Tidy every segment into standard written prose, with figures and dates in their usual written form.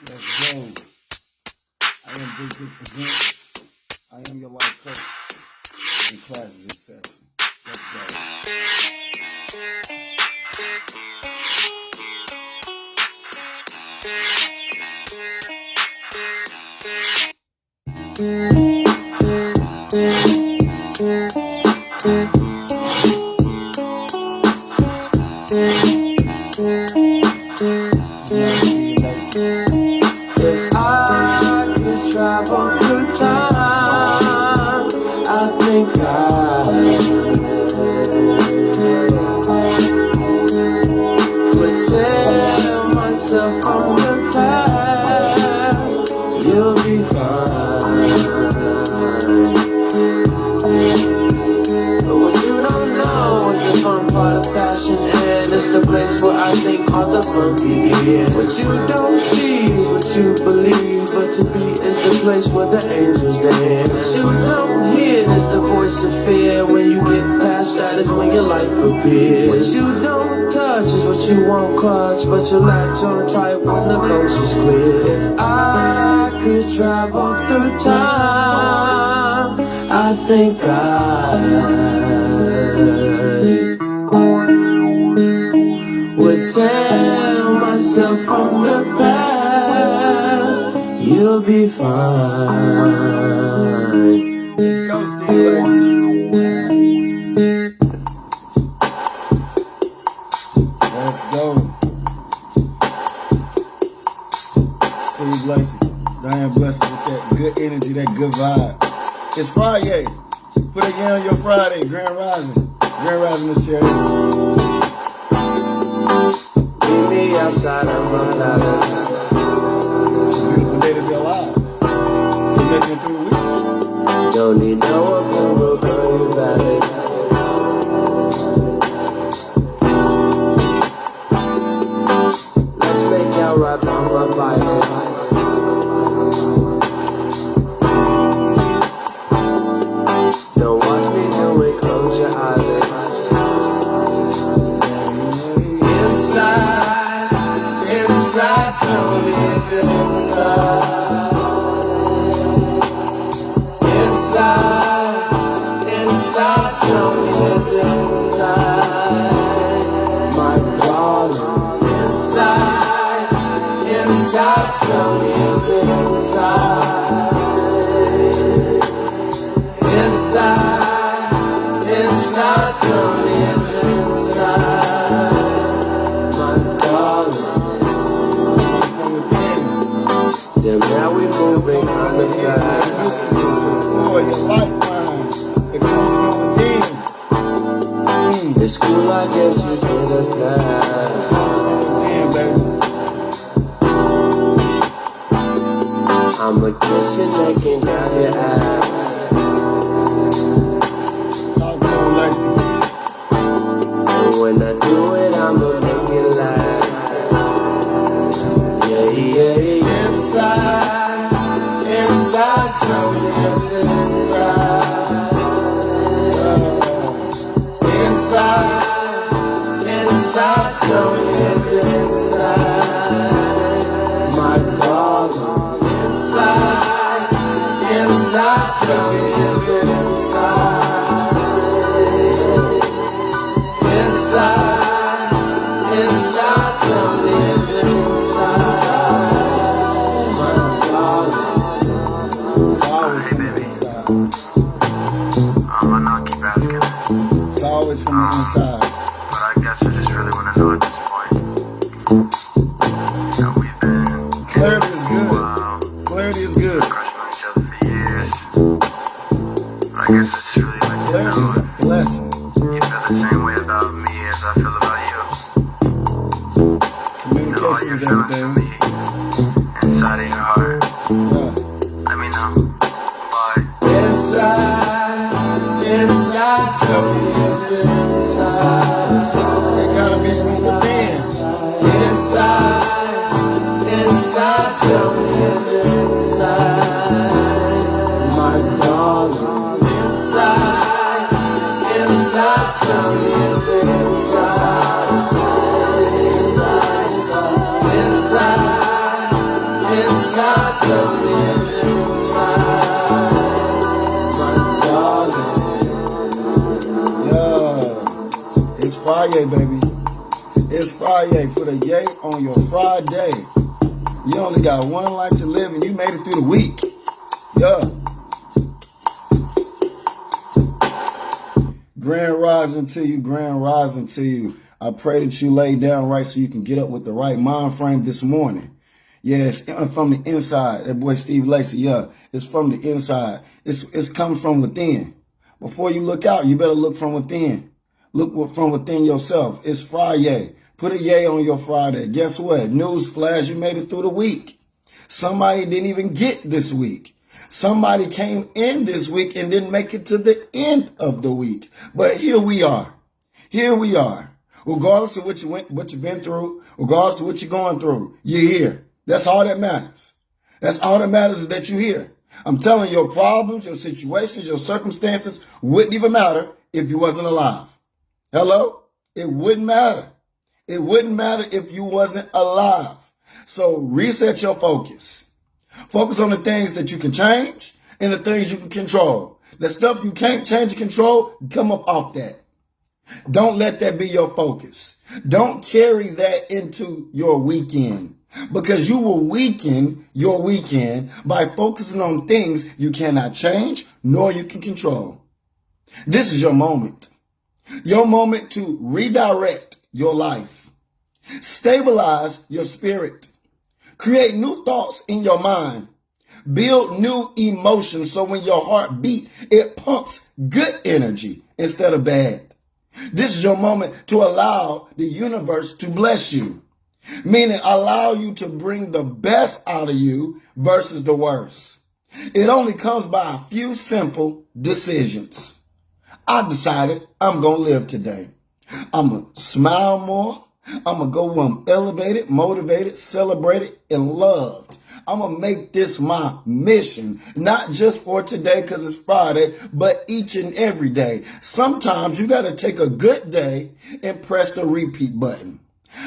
Let's go. I am J. Chris Presents. I am your life coach. And classes etc. Let's go. If I could travel through time, I think I would tell myself from the past, you'll be fine. But what you don't know is the fun part of fashion, and it's the place where I think all the fun begins. What you don't see is what you believe, but to be is the place where the angels dance. What you don't hear is the voice of fear. When you get past that is when your life appears. What you don't touch is what you won't clutch, but you latch on tight when the coast is clear. If I could travel through time, I think I would tell myself from the past, you'll be fine. Let's go, Steve. Let's go. Steve Lacey. Diane blessed with that good energy, that good vibe. It's Friyay. Put it on your Friday. Grand Rising. Grand Rising is Sherry. Meet me outside of my palace. It's a beautiful day to be alive. We're making it through weeks. Don't need no approval, girl, you valid. Let's make out right on my violence. Don't watch me do it, close your eyelids. Inside, tell me it's inside. Inside, tell me it's inside. My darling, inside, tell me it's inside. Inside, tell me it's inside. My darling. Then now we moving on the fast. Boy, your lifeline. It comes from within. In school, I guess you did a class. Damn, baby. I'ma kiss your neck and down your ass. Talk to him, Lacey. And when I do it, I'ma make you laugh. Yeah. Inside, tell me it's inside. Inside, tell me it's inside. My darling, inside, tell me it's inside. Inside, tell me it's inside. I know I keep asking. It's always from the inside. But I guess I just really want to know at this point. You know, we've been Clarity is good. wow, Clarity is good. crushing on each other for years. But I guess I just really like to Clarity is know a blessing. if you feel the same way about me as I feel about you. You know, all Communication your is feelings for everything. me inside of your heart. Yeah. Let me know. Bye. Inside, tell me it's inside. It gotta be from within. Inside, tell me it's inside. My darling, inside, tell me it's inside. It's Friday. Put a yay on your Friday. You only got one life to live and you made it through the week. Yeah. Grand rising to you, grand rising to you. I pray that you lay down right so you can get up with the right mind frame this morning. Yeah, it's from the inside. That boy Steve Lacy, yeah, it's from the inside. It's coming from within. Before you look out, you better look from within. Look from within yourself. It's Friday. Put a yay on your Friday. Guess what? News flash, you made it through the week. Somebody didn't even get this week. Somebody came in this week and didn't make it to the end of the week. But here we are. Here we are. Regardless of what you've been through, regardless of what you're going through, you're here. That's all that matters. That's all that matters is that you're here. I'm telling you, your problems, your situations, your circumstances wouldn't even matter if you wasn't alive. Hello? It wouldn't matter. It wouldn't matter if you wasn't alive. So reset your focus. Focus on the things that you can change and the things you can control. The stuff you can't change and control, come up off that. Don't let that be your focus. Don't carry that into your weekend because you will weaken your weekend by focusing on things you cannot change nor you can control. This is your moment. Your moment to redirect your life. Stabilize your spirit. Create new thoughts in your mind. Build new emotions so when your heart beats, it pumps good energy instead of bad. This is your moment to allow the universe to bless you. Meaning allow you to bring the best out of you versus the worst. It only comes by a few simple decisions. I decided I'm going to live today. I'm going to smile more. I'm going to go where I'm elevated, motivated, celebrated, and loved. I'm going to make this my mission, not just for today because it's Friday, but each and every day. Sometimes you got to take a good day and press the repeat button.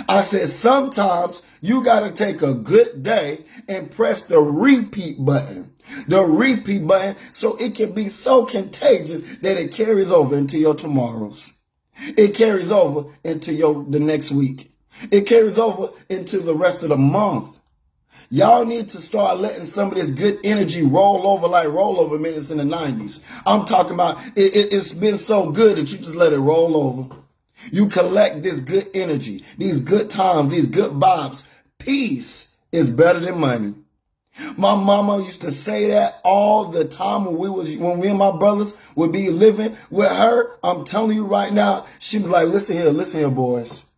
I said sometimes you got to take a good day and press the repeat button. The repeat button so it can be so contagious that it carries over into your tomorrows. It carries over into the next week. It carries over into the rest of the month. Y'all need to start letting some of this good energy roll over like rollover minutes in the 90s. I'm talking about it's been so good that you just let it roll over. You collect this good energy, these good times, these good vibes. Peace is better than money. My mama used to say that all the time when we and my brothers would be living with her. I'm telling you right now, she was like, listen here, boys.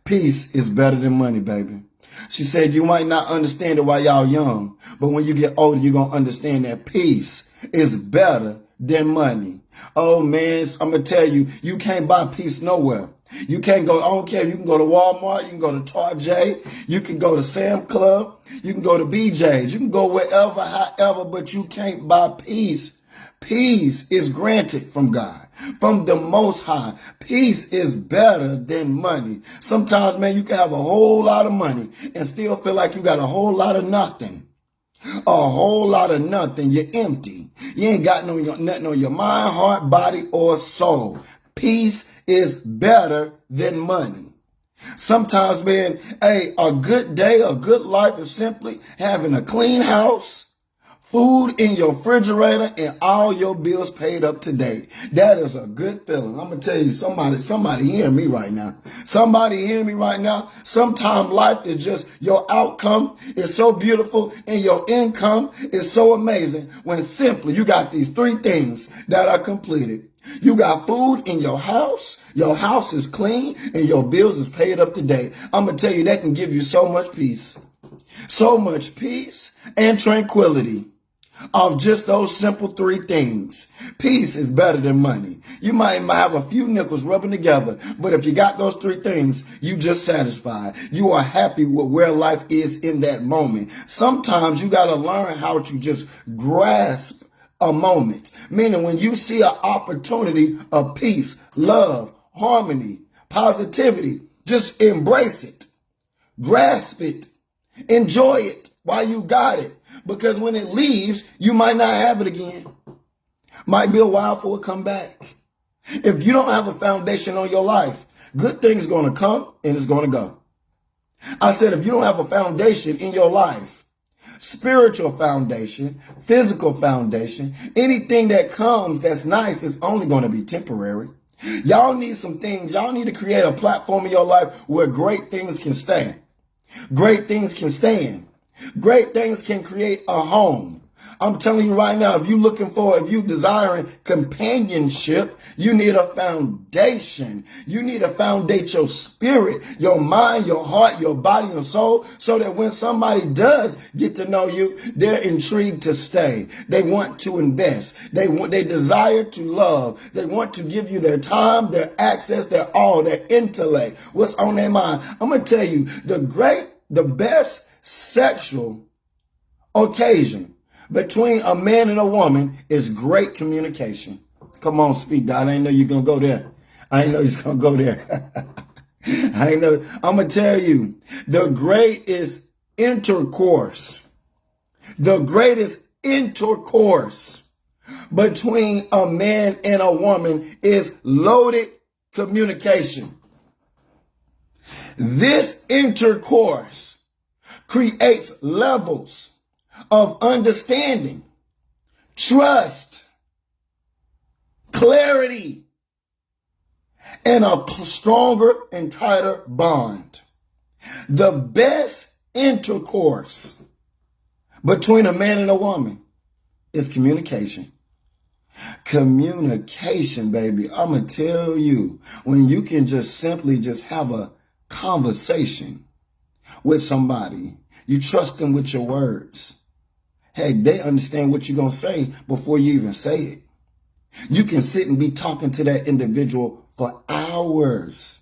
Peace is better than money, baby. She said, you might not understand it while y'all young, but when you get older, you're going to understand that peace is better than money. Oh, man, I'm going to tell you, you can't buy peace nowhere. You can't go, I don't care. You can go to Walmart. You can go to Target. You can go to Sam Club. You can go to BJ's. You can go wherever, however, but you can't buy peace. Peace is granted from God, from the Most High. Peace is better than money. Sometimes, man, you can have a whole lot of money and still feel like you got a whole lot of nothing. A whole lot of nothing. You're empty. You ain't got nothing on your mind, heart, body, or soul. Peace is better than money. Sometimes, man, a good day, a good life is simply having a clean house, food in your refrigerator, and all your bills paid up to date. That is a good feeling. I'm going to tell you, somebody hearing me right now. Somebody hearing me right now. Sometimes life is just your outcome is so beautiful and your income is so amazing when simply you got these three things that are completed. You got food in your house is clean, and your bills is paid up to date. I'm going to tell you that can give you so much peace. So much peace and tranquility. Of just those simple three things. Peace is better than money. You might have a few nickels rubbing together, but if you got those three things, you just satisfied. You are happy with where life is in that moment. Sometimes you got to learn how to just grasp a moment. Meaning when you see an opportunity of peace, love, harmony, positivity, just embrace it. Grasp it. Enjoy it while you got it. Because when it leaves, you might not have it again. Might be a while for it to come back. If you don't have a foundation on your life, Good things going to come and it's going to go. I said, if you don't have a foundation in your life, spiritual foundation, physical foundation, anything that comes that's nice is only going to be temporary. Y'all need some things. Y'all need to create a platform in your life where great things can stay. Great things can stand. Great things can create a home. I'm telling you right now, if you desiring companionship, you need a foundation. You need to foundate your spirit, your mind, your heart, your body, your soul, so that when somebody does get to know you, they're intrigued to stay. They want to invest. They desire to love. They want to give you their time, their access, their all, their intellect. What's on their mind? I'm going to tell you, the best sexual occasion between a man and a woman is great communication. Come on, speak, God. I didn't know you're going to go there. I didn't know he's going to go there. I ain't know. I'm going to tell you, the greatest intercourse between a man and a woman is loaded communication. This intercourse creates levels of understanding, trust, clarity, and a stronger and tighter bond. The best intercourse between a man and a woman is communication. Communication, baby. I'm going to tell you, when you can just simply just have a conversation with somebody, you trust them with your words. Hey, they understand what you're going to say before you even say it. You can sit and be talking to that individual for hours.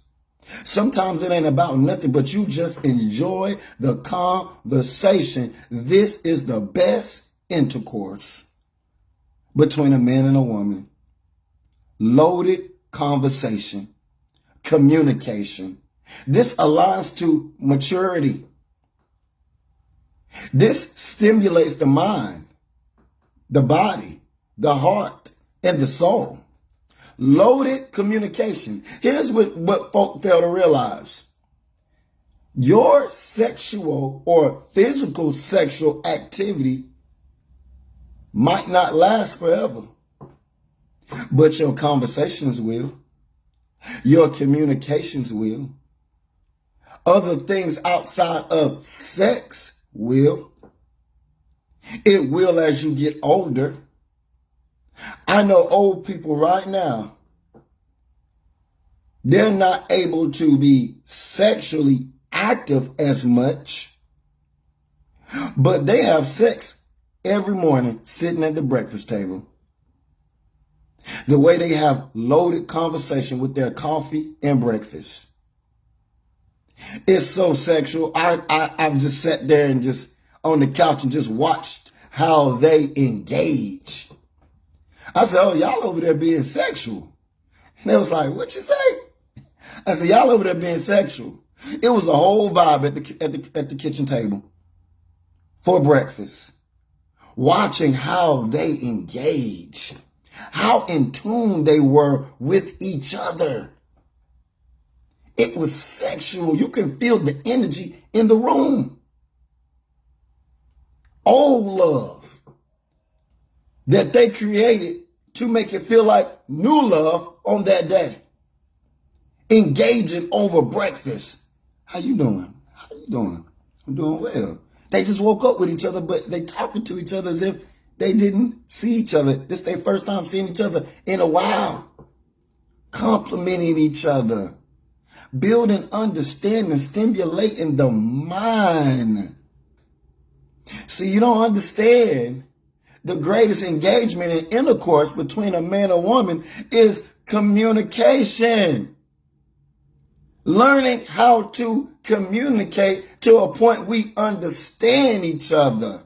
Sometimes it ain't about nothing, but you just enjoy the conversation. This is the best intercourse between a man and a woman. Loaded conversation, communication. This aligns to maturity. This stimulates the mind, the body, the heart, and the soul. Loaded communication. Here's what folk fail to realize. Your sexual or physical sexual activity might not last forever, but your conversations will. Your communications will. Other things outside of sex will. It will as you get older. I know old people right now, they're not able to be sexually active as much, but they have sex every morning sitting at the breakfast table. The way they have loaded conversation with their coffee and breakfast. It's so sexual. I've just sat there and just on the couch and just watched how they engage. I said, oh, y'all over there being sexual. And they was like, what you say? I said, y'all over there being sexual. It was a whole vibe at the kitchen table for breakfast. Watching how they engage. How in tune they were with each other. It was sexual. You can feel the energy in the room. Old love that they created to make it feel like new love on that day. Engaging over breakfast. How you doing? How you doing? I'm doing well. They just woke up with each other, but they talking to each other as if they didn't see each other. This is their first time seeing each other in a while. Complimenting each other. Building understanding, stimulating the mind. See, you don't understand. The greatest engagement and intercourse between a man and woman is communication. Learning how to communicate to a point we understand each other.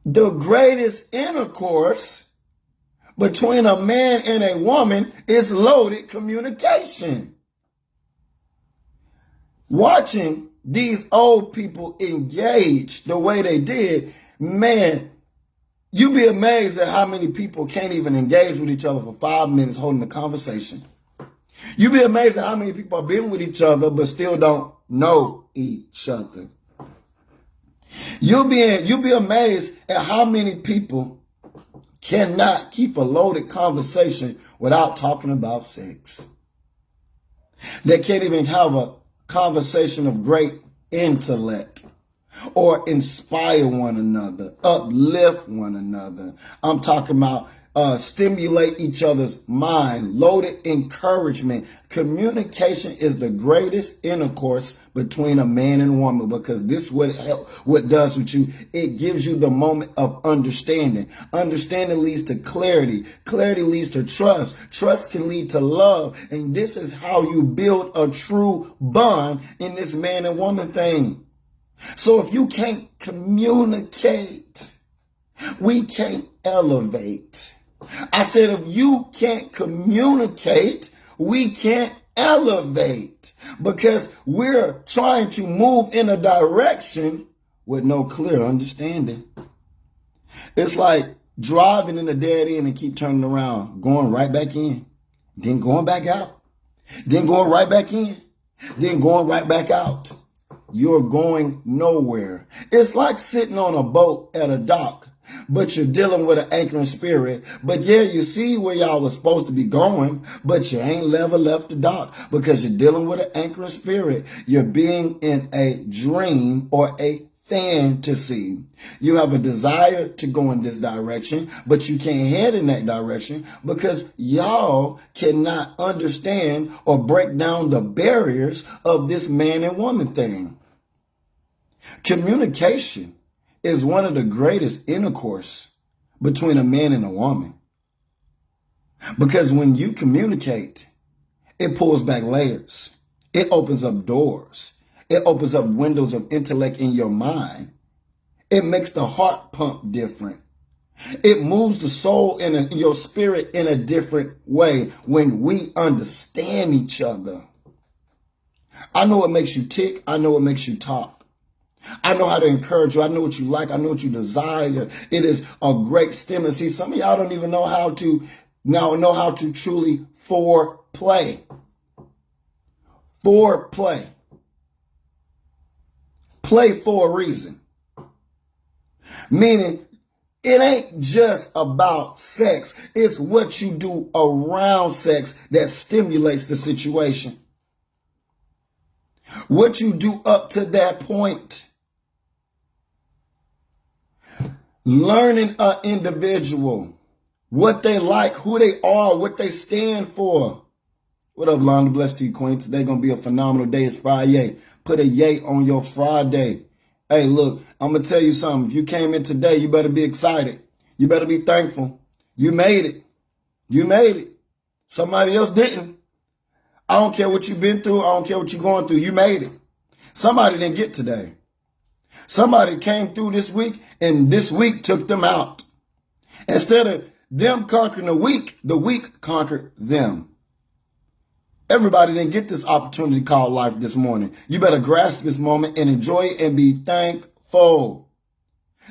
The greatest intercourse between a man and a woman is loaded communication. Watching these old people engage the way they did, man, you'd be amazed at how many people can't even engage with each other for 5 minutes holding a conversation. You'd be amazed at how many people have been with each other but still don't know each other. You'll be amazed at how many people cannot keep a loaded conversation without talking about sex. They can't even have a conversation of great intellect or inspire one another, uplift one another. I'm talking about stimulate each other's mind, loaded encouragement. Communication is the greatest intercourse between a man and woman, because this is what does with you. It gives you the moment of understanding. Understanding leads to clarity. Clarity leads to trust. Trust can lead to love. And this is how you build a true bond in this man and woman thing. So if you can't communicate, we can't elevate. I said, if you can't communicate, we can't elevate, because we're trying to move in a direction with no clear understanding. It's like driving in a dead end and keep turning around, going right back in, then going back out, then going right back in, then going right back out. You're going nowhere. It's like sitting on a boat at a dock, but you're dealing with an anchoring spirit. But yeah, you see where y'all was supposed to be going, but you ain't never left the dock because you're dealing with an anchoring spirit. You're being in a dream or a fantasy. You have a desire to go in this direction, but you can't head in that direction because y'all cannot understand or break down the barriers of this man and woman thing. Communication is one of the greatest intercourse between a man and a woman. Because when you communicate, it pulls back layers. It opens up doors. It opens up windows of intellect in your mind. It makes the heart pump different. It moves the soul in your spirit in a different way when we understand each other. I know what makes you tick. I know what makes you talk. I know how to encourage you. I know what you like. I know what you desire. It is a great stimulus. See, some of y'all don't even know how to truly foreplay. Foreplay. Play for a reason. Meaning, it ain't just about sex. It's what you do around sex that stimulates the situation. What you do up to that point. Learning an individual, what they like, who they are, what they stand for. What up, Londa? Bless to you, Queen. Today gonna be a phenomenal day. It's Friyay. Put a yay on your Friday. Hey, look, I'm gonna tell you something. If you came in today, you better be excited. You better be thankful. You made it. You made it. Somebody else didn't. I don't care what you've been through. I don't care what you're going through. You made it. Somebody didn't get today. Somebody came through this week, and this week took them out. Instead of them conquering the week conquered them. Everybody didn't get this opportunity called life this morning. You better grasp this moment and enjoy it and be thankful.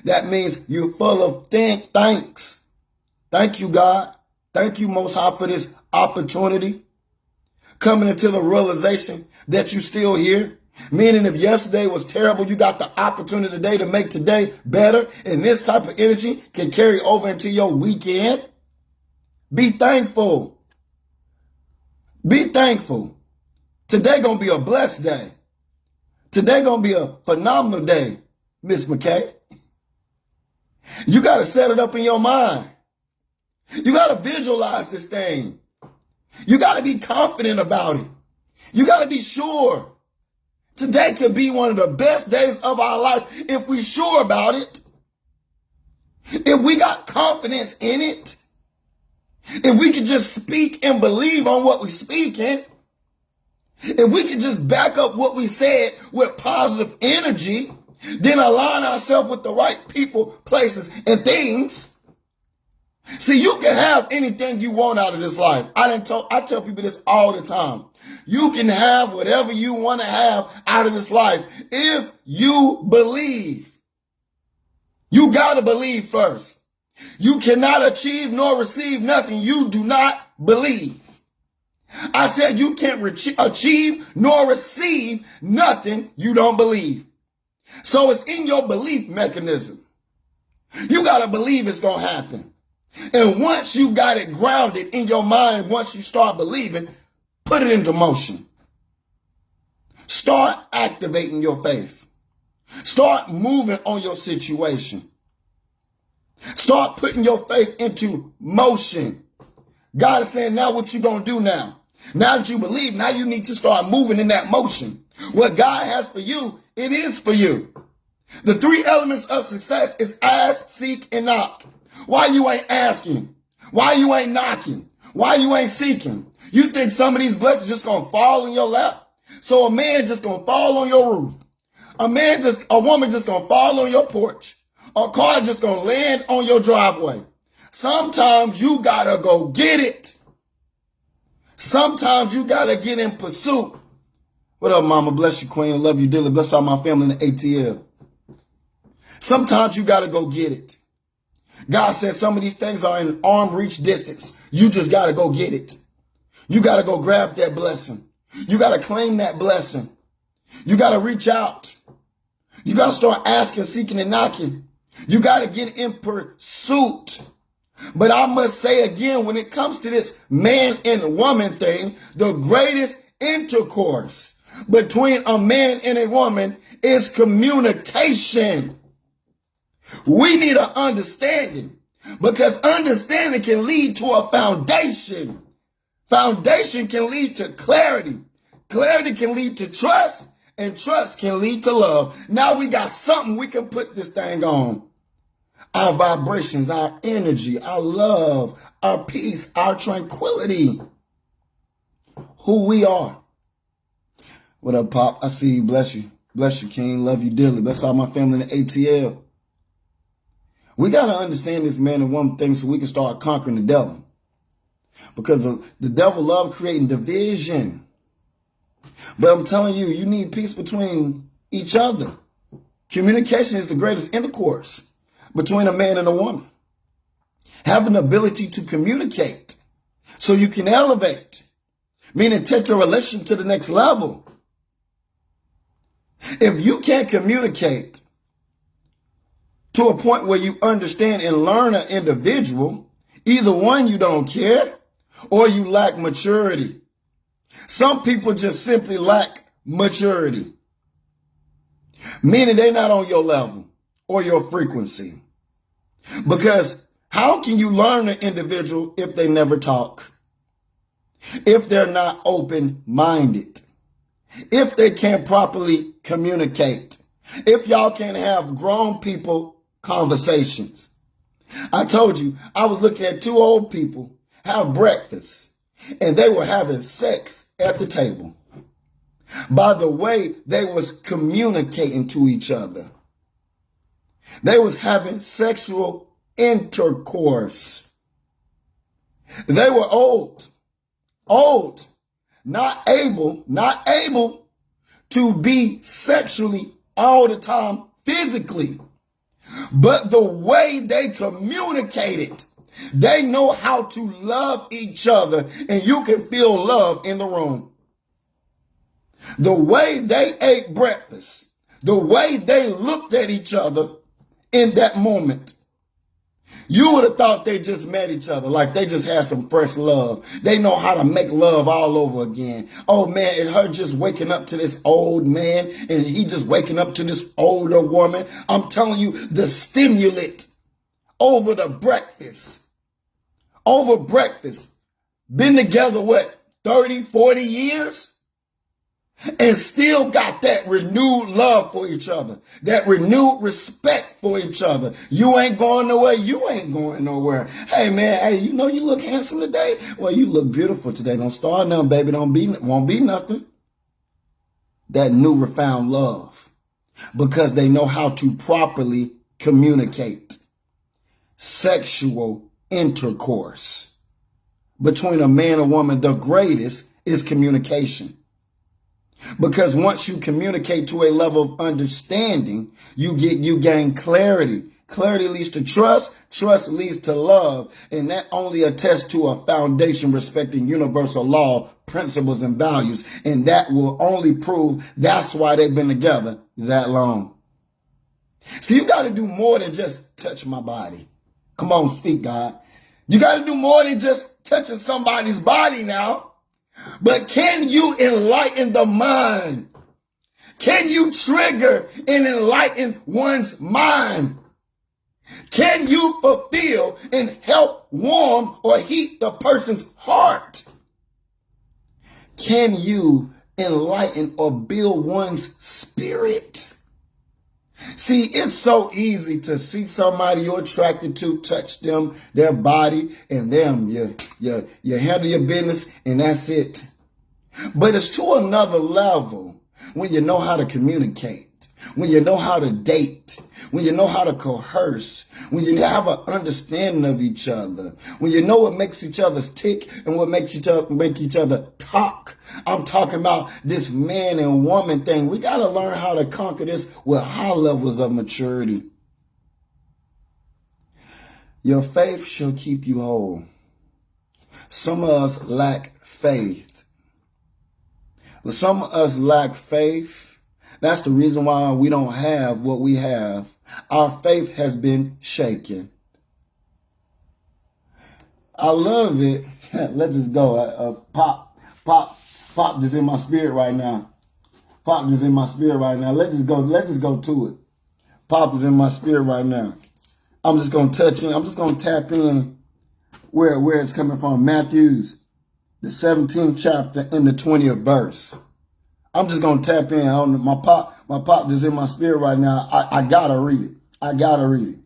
That means you're full of thanks. Thank you, God. Thank you, Most High, for this opportunity. Coming into the realization that you're still here. Meaning if yesterday was terrible, you got the opportunity today to make today better. And this type of energy can carry over into your weekend. Be thankful. Be thankful. Today gonna be a blessed day. Today gonna be a phenomenal day, Miss McKay. You gotta set it up in your mind. You gotta visualize this thing. You gotta be confident about it. You gotta be sure. Today could be one of the best days of our life if we're sure about it. If we got confidence in it. If we could just speak and believe on what we're speaking. If we could just back up what we said with positive energy, then align ourselves with the right people, places, and things. See, you can have anything you want out of this life. I tell people this all the time. You can have whatever you want to have out of this life if you believe. You got to believe first. You cannot achieve nor receive nothing you do not believe. I said you can't achieve nor receive nothing you don't believe. So it's in your belief mechanism. You got to believe it's going to happen. And once you got it grounded in your mind, once you start believing, put it into motion. Start activating your faith. Start moving on your situation. Start putting your faith into motion. God is saying, now what you going to do now? Now that you believe, now you need to start moving in that motion. What God has for you, it is for you. The three elements of success is ask, seek, and knock. Why you ain't asking? Why you ain't knocking? Why you ain't seeking? You think some of these blessings just going to fall in your lap? So a man just going to fall on your roof. A woman just going to fall on your porch. A car just going to land on your driveway. Sometimes you got to go get it. Sometimes you got to get in pursuit. What up, mama? Bless you, queen. I love you dearly. Bless all my family in the ATL. Sometimes you got to go get it. God said some of these things are in arm reach distance. You just got to go get it. You got to go grab that blessing. You got to claim that blessing. You got to reach out. You got to start asking, seeking, and knocking. You got to get in pursuit. But I must say again, when it comes to this man and woman thing, the greatest intercourse between a man and a woman is communication. We need an understanding, because understanding can lead to a foundation. Foundation can lead to clarity. Clarity can lead to trust, and trust can lead to love. Now we got something we can put this thing on. Our vibrations, our energy, our love, our peace, our tranquility. Who we are. What up, Pop? I see you. Bless you. Bless you, King. Love you dearly. Bless all my family in the ATL. We got to understand this man and woman thing so we can start conquering the devil. Because the devil loves creating division. But I'm telling you, you need peace between each other. Communication is the greatest intercourse between a man and a woman. Have an ability to communicate so you can elevate, meaning take your relationship to the next level. If you can't communicate to a point where you understand and learn an individual, either one, you don't care, or you lack maturity. Some people just simply lack maturity, meaning they're not on your level or your frequency. Because how can you learn an individual if they never talk? If they're not open-minded? If they can't properly communicate? If y'all can't have grown people conversations? I told you, I was looking at two old people have breakfast, and they were having sex at the table. By the way they was communicating to each other. They was having sexual intercourse. They were old, not able to be sexually all the time physically. But the way they communicated, they know how to love each other, and you can feel love in the room. The way they ate breakfast, the way they looked at each other in that moment, you would have thought they just met each other, like they just had some fresh love. They know how to make love all over again. Oh man, and her just waking up to this old man, and he just waking up to this older woman. I'm telling you, the stimulant over the breakfast, been together, what, 30, 40 years? And still got that renewed love for each other, that renewed respect for each other. You ain't going nowhere. You ain't going nowhere. Hey, man, hey, you know you look handsome today? Well, you look beautiful today. Don't start nothing, baby. Won't be nothing. That new refound love, because they know how to properly communicate. Sexual intercourse between a man and woman, the greatest is communication. Because once you communicate to a level of understanding, you gain clarity. Clarity leads to trust. Trust leads to love. And that only attests to a foundation respecting universal law, principles and values. And that will only prove that's why they've been together that long. See, you got to do more than just touch my body. Come on, speak, God. You got to do more than just touching somebody's body now. But can you enlighten the mind? Can you trigger and enlighten one's mind? Can you fulfill and help warm or heat the person's heart? Can you enlighten or build one's spirit? See, it's so easy to see somebody you're attracted to, touch them, their body, and them. You handle your business, and that's it. But it's to another level when you know how to communicate, when you know how to date, when you know how to coerce, when you have an understanding of each other, when you know what makes each other tick and what makes make each other talk. I'm talking about this man and woman thing. We got to learn how to conquer this with high levels of maturity. Your faith shall keep you whole. Some of us lack faith. Some of us lack faith. That's the reason why we don't have what we have. Our faith has been shaken. I love it. Let's just go. Pop just in my spirit right now. Pop is in my spirit right now. Let's just go to it. Pop is in my spirit right now. I'm just gonna touch in. I'm just gonna tap in where it's coming from. Matthew's, the 17th chapter and the 20th verse. I'm just gonna tap in on my pop is in my spirit right now. I gotta read it. I gotta read it.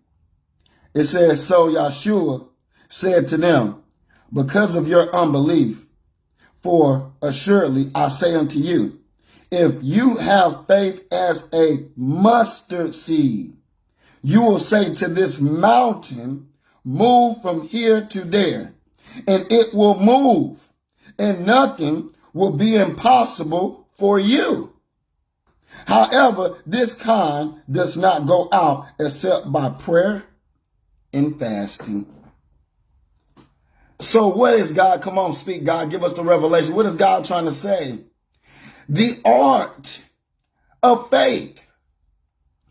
It says, so Yahshua said to them, because of your unbelief, for assuredly I say unto you, if you have faith as a mustard seed, you will say to this mountain, move from here to there, and it will move, and nothing will be impossible for you. However, this kind does not go out except by prayer and fasting. So what is God? Come on, speak, God. Give us the revelation. What is God trying to say? The art of faith,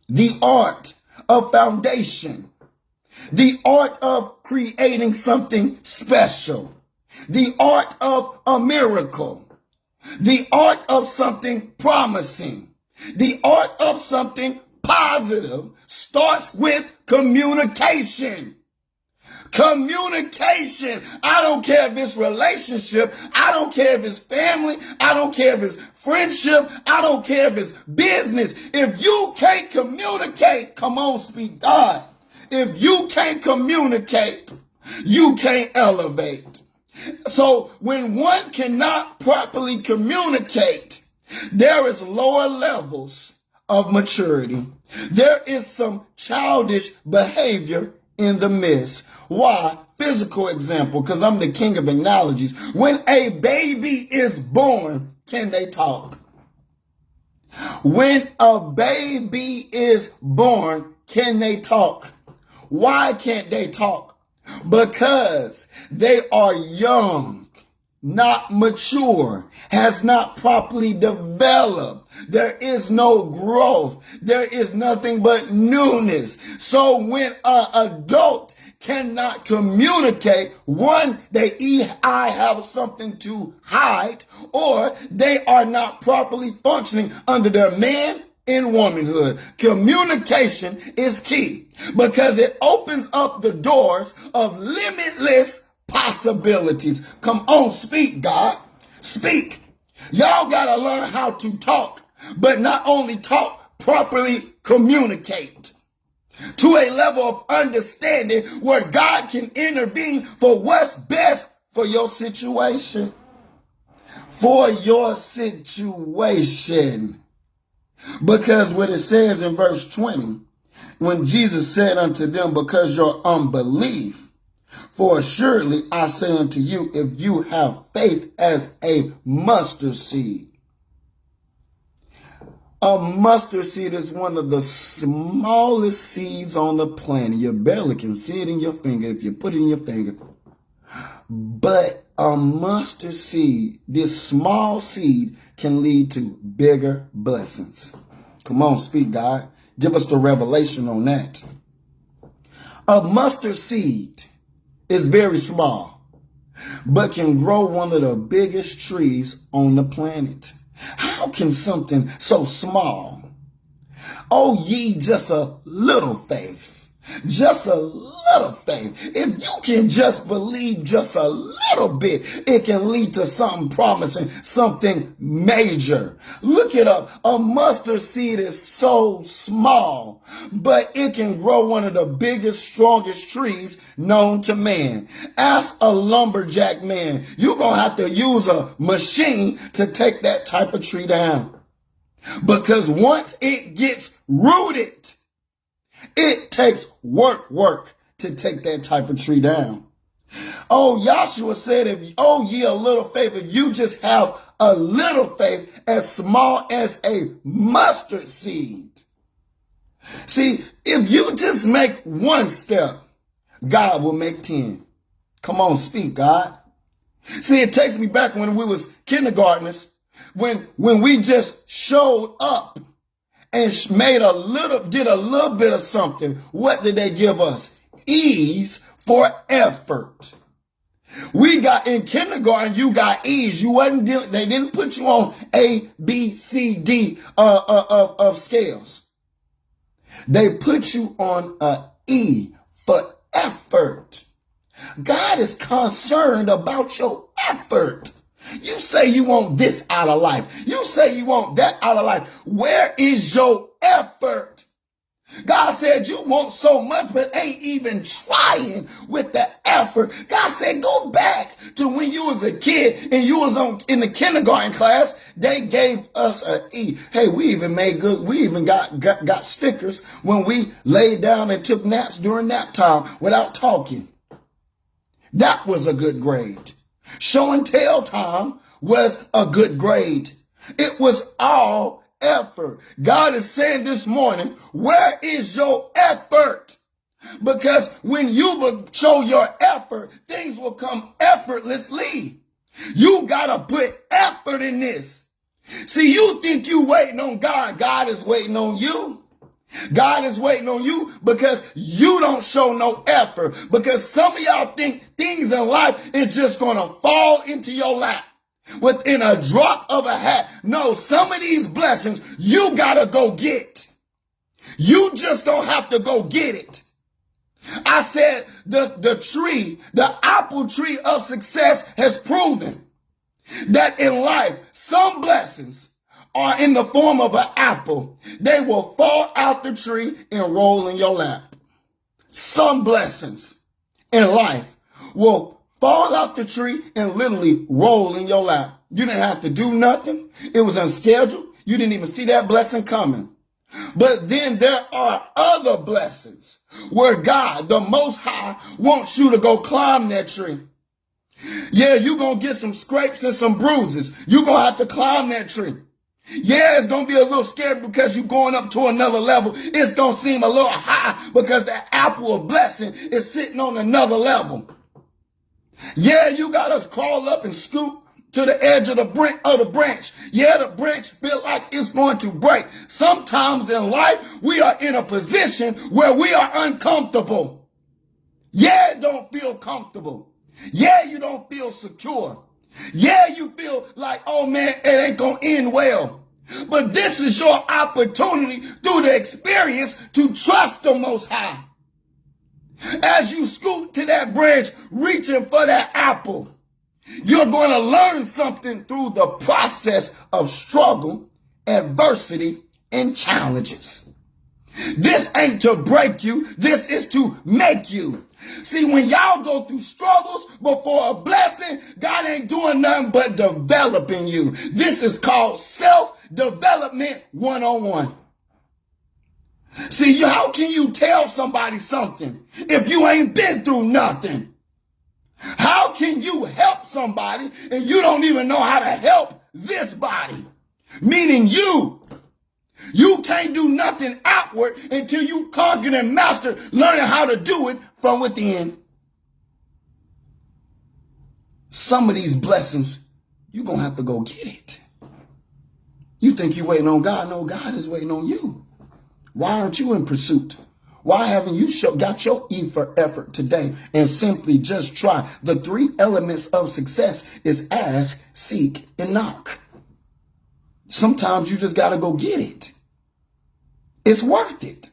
the art of foundation, the art of creating something special, the art of a miracle, the art of something promising, the art of something positive starts with communication. Communication. I don't care if it's relationship. I don't care if it's family. I don't care if it's friendship. I don't care if it's business. If you can't communicate, come on, speak God. If you can't communicate, you can't elevate. So when one cannot properly communicate, there is lower levels of maturity. There is some childish behavior in the midst. Why? Physical example, because I'm the king of analogies. When a baby is born, can they talk? When a baby is born, can they talk? Why can't they talk? Because they are young, not mature, has not properly developed. There is no growth. There is nothing but newness. So when an adult cannot communicate, one, I have something to hide, or they are not properly functioning under their man and womanhood. Communication is key because it opens up the doors of limitless possibilities. Come on, speak, God. Speak. Y'all got to learn how to talk, but not only talk, properly communicate to a level of understanding where God can intervene for what's best for your situation. For your situation. Because what it says in verse 20, when Jesus said unto them, because your unbelief, for assuredly I say unto you, if you have faith as a mustard seed. A mustard seed is one of the smallest seeds on the planet. You barely can see it in your finger if you put it in your finger. But A mustard seed, this small seed, can lead to bigger blessings. Come on, speak, God. Give us the revelation on that. A mustard seed is very small, but can grow one of the biggest trees on the planet. How can something so small, oh ye just a little faith, just a little faith, if you can just believe just a little bit, it can lead to something promising, something major. Look it up. A mustard seed is so small, but it can grow one of the biggest, strongest trees known to man. Ask a lumberjack man. You're going to have to use a machine to take that type of tree down. Because once it gets rooted, it takes work to take that type of tree down. Oh, Joshua said, if, oh, ye a little faith, if you just have a little faith as small as a mustard seed. See, if you just make one step, God will make 10. Come on, speak, God. See, it takes me back when we was kindergartners, when we just showed up and did a little bit of something. What did they give us? E's for effort. We got in kindergarten, you got E's. They didn't put you on A, B, C, D of scales. They put you on a E for effort. God is concerned about your effort. You say you want this out of life. You say you want that out of life. Where is your effort? God said you want so much, but ain't even trying with the effort. God said go back to when you was a kid and you was in the kindergarten class. They gave us an E. Hey, we even made good. We even got stickers when we laid down and took naps during nap time without talking. That was a good grade. Show and tell time was a good grade. It was all effort. God is saying this morning, where is your effort? Because when you show your effort, things will come effortlessly. You gotta put effort in this. See, you think you waiting on God. God is waiting on you. God is waiting on you because you don't show no effort. Because some of y'all think things in life is just going to fall into your lap within a drop of a hat. No, some of these blessings you got to go get. You just don't have to go get it. I said the apple tree of success has proven that in life, some blessings are in the form of an apple. They will fall out the tree and roll in your lap. Some blessings in life will fall out the tree and literally roll in your lap. You didn't have to do nothing. It was unscheduled. You didn't even see that blessing coming. But then there are other blessings where God, the Most High, wants you to go climb that tree. Yeah, you're going to get some scrapes and some bruises. You're going to have to climb that tree. Yeah, it's going to be a little scary because you're going up to another level. It's going to seem a little high because the apple of blessing is sitting on another level. Yeah, you got to crawl up and scoot to the edge of the branch. Yeah, the branch feel like it's going to break. Sometimes in life, we are in a position where we are uncomfortable. Yeah, it don't feel comfortable. Yeah, you don't feel secure. Yeah, you feel like, oh man, it ain't going to end well. But this is your opportunity through the experience to trust the Most High. As you scoot to that branch, reaching for that apple, you're going to learn something through the process of struggle, adversity, and challenges. This ain't to break you. This is to make you. See, when y'all go through struggles before a blessing, God ain't doing nothing but developing you. This is called self-development 101. See, how can you tell somebody something if you ain't been through nothing? How can you help somebody and you don't even know how to help this body? Meaning you. You can't do nothing outward until you conquer and master learning how to do it from within. some of these blessings, you're going to have to go get it. You think you're waiting on God. No, God is waiting on you. Why aren't you in pursuit? Why haven't you got your E for effort today and simply just try? The 3 elements of success is ask, seek, and knock. Sometimes you just got to go get it. It's worth it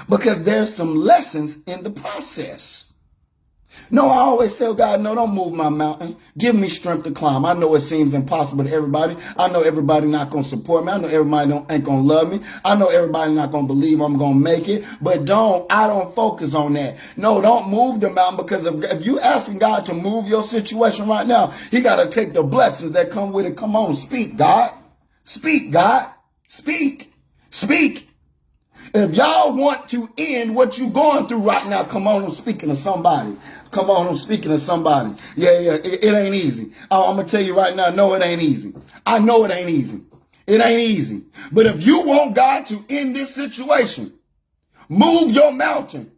because there's some lessons in the process. No, I always tell God, no, don't move my mountain. Give me strength to climb. I know it seems impossible to everybody. I know everybody not going to support me. I know everybody ain't going to love me. I know everybody not going to believe I'm going to make it. But I don't focus on that. No, don't move the mountain, because if you asking God to move your situation right now, he got to take the blessings that come with it. Come on, speak, God. Speak, God. Speak. Speak. If y'all want to end what you're going through right now, come on, I'm speaking to somebody. Come on, I'm speaking to somebody. Yeah, it ain't easy. I'm going to tell you right now, no, it ain't easy. I know it ain't easy. It ain't easy. But if you want God to end this situation, move your mountain.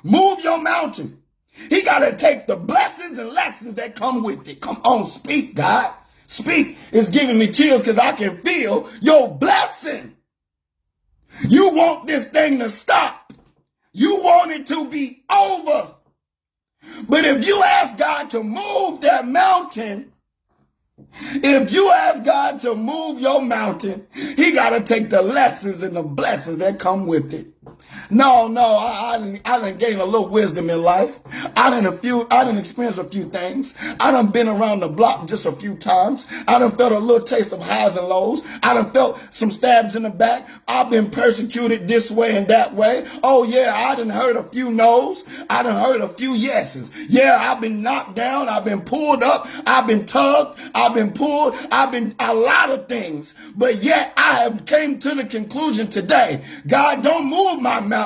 Move your mountain. He got to take the blessings and lessons that come with it. Come on, speak, God. Speak. It's giving me chills because I can feel your blessing. You want this thing to stop. You want it to be over. But if you ask God to move that mountain, if you ask God to move your mountain, he got to take the lessons and the blessings that come with it. No, I done gained a little wisdom in life. I done experienced a few things. I done been around the block just a few times. I done felt a little taste of highs and lows. I done felt some stabs in the back. I've been persecuted this way and that way. Oh yeah, I done heard a few no's. I done heard a few yeses. Yeah, I've been knocked down. I've been pulled up. I've been tugged. I've been pulled. I've been a lot of things. But yet I have came to the conclusion today, God, don't move my mountain.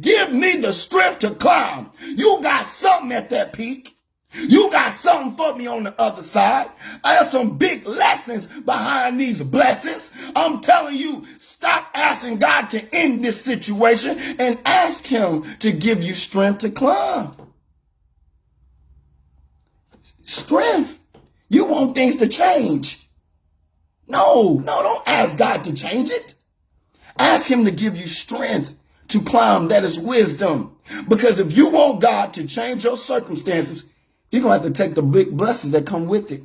Give me the strength to climb. You got something at that peak. You got something for me on the other side. I have some big lessons behind these blessings. I'm telling you, stop asking God to end this situation and ask him to give you strength to climb. Strength. You want things to change. No, don't ask God to change it. Ask him to give you strength to climb. That is wisdom. Because if you want God to change your circumstances, you're going to have to take the big blessings that come with it.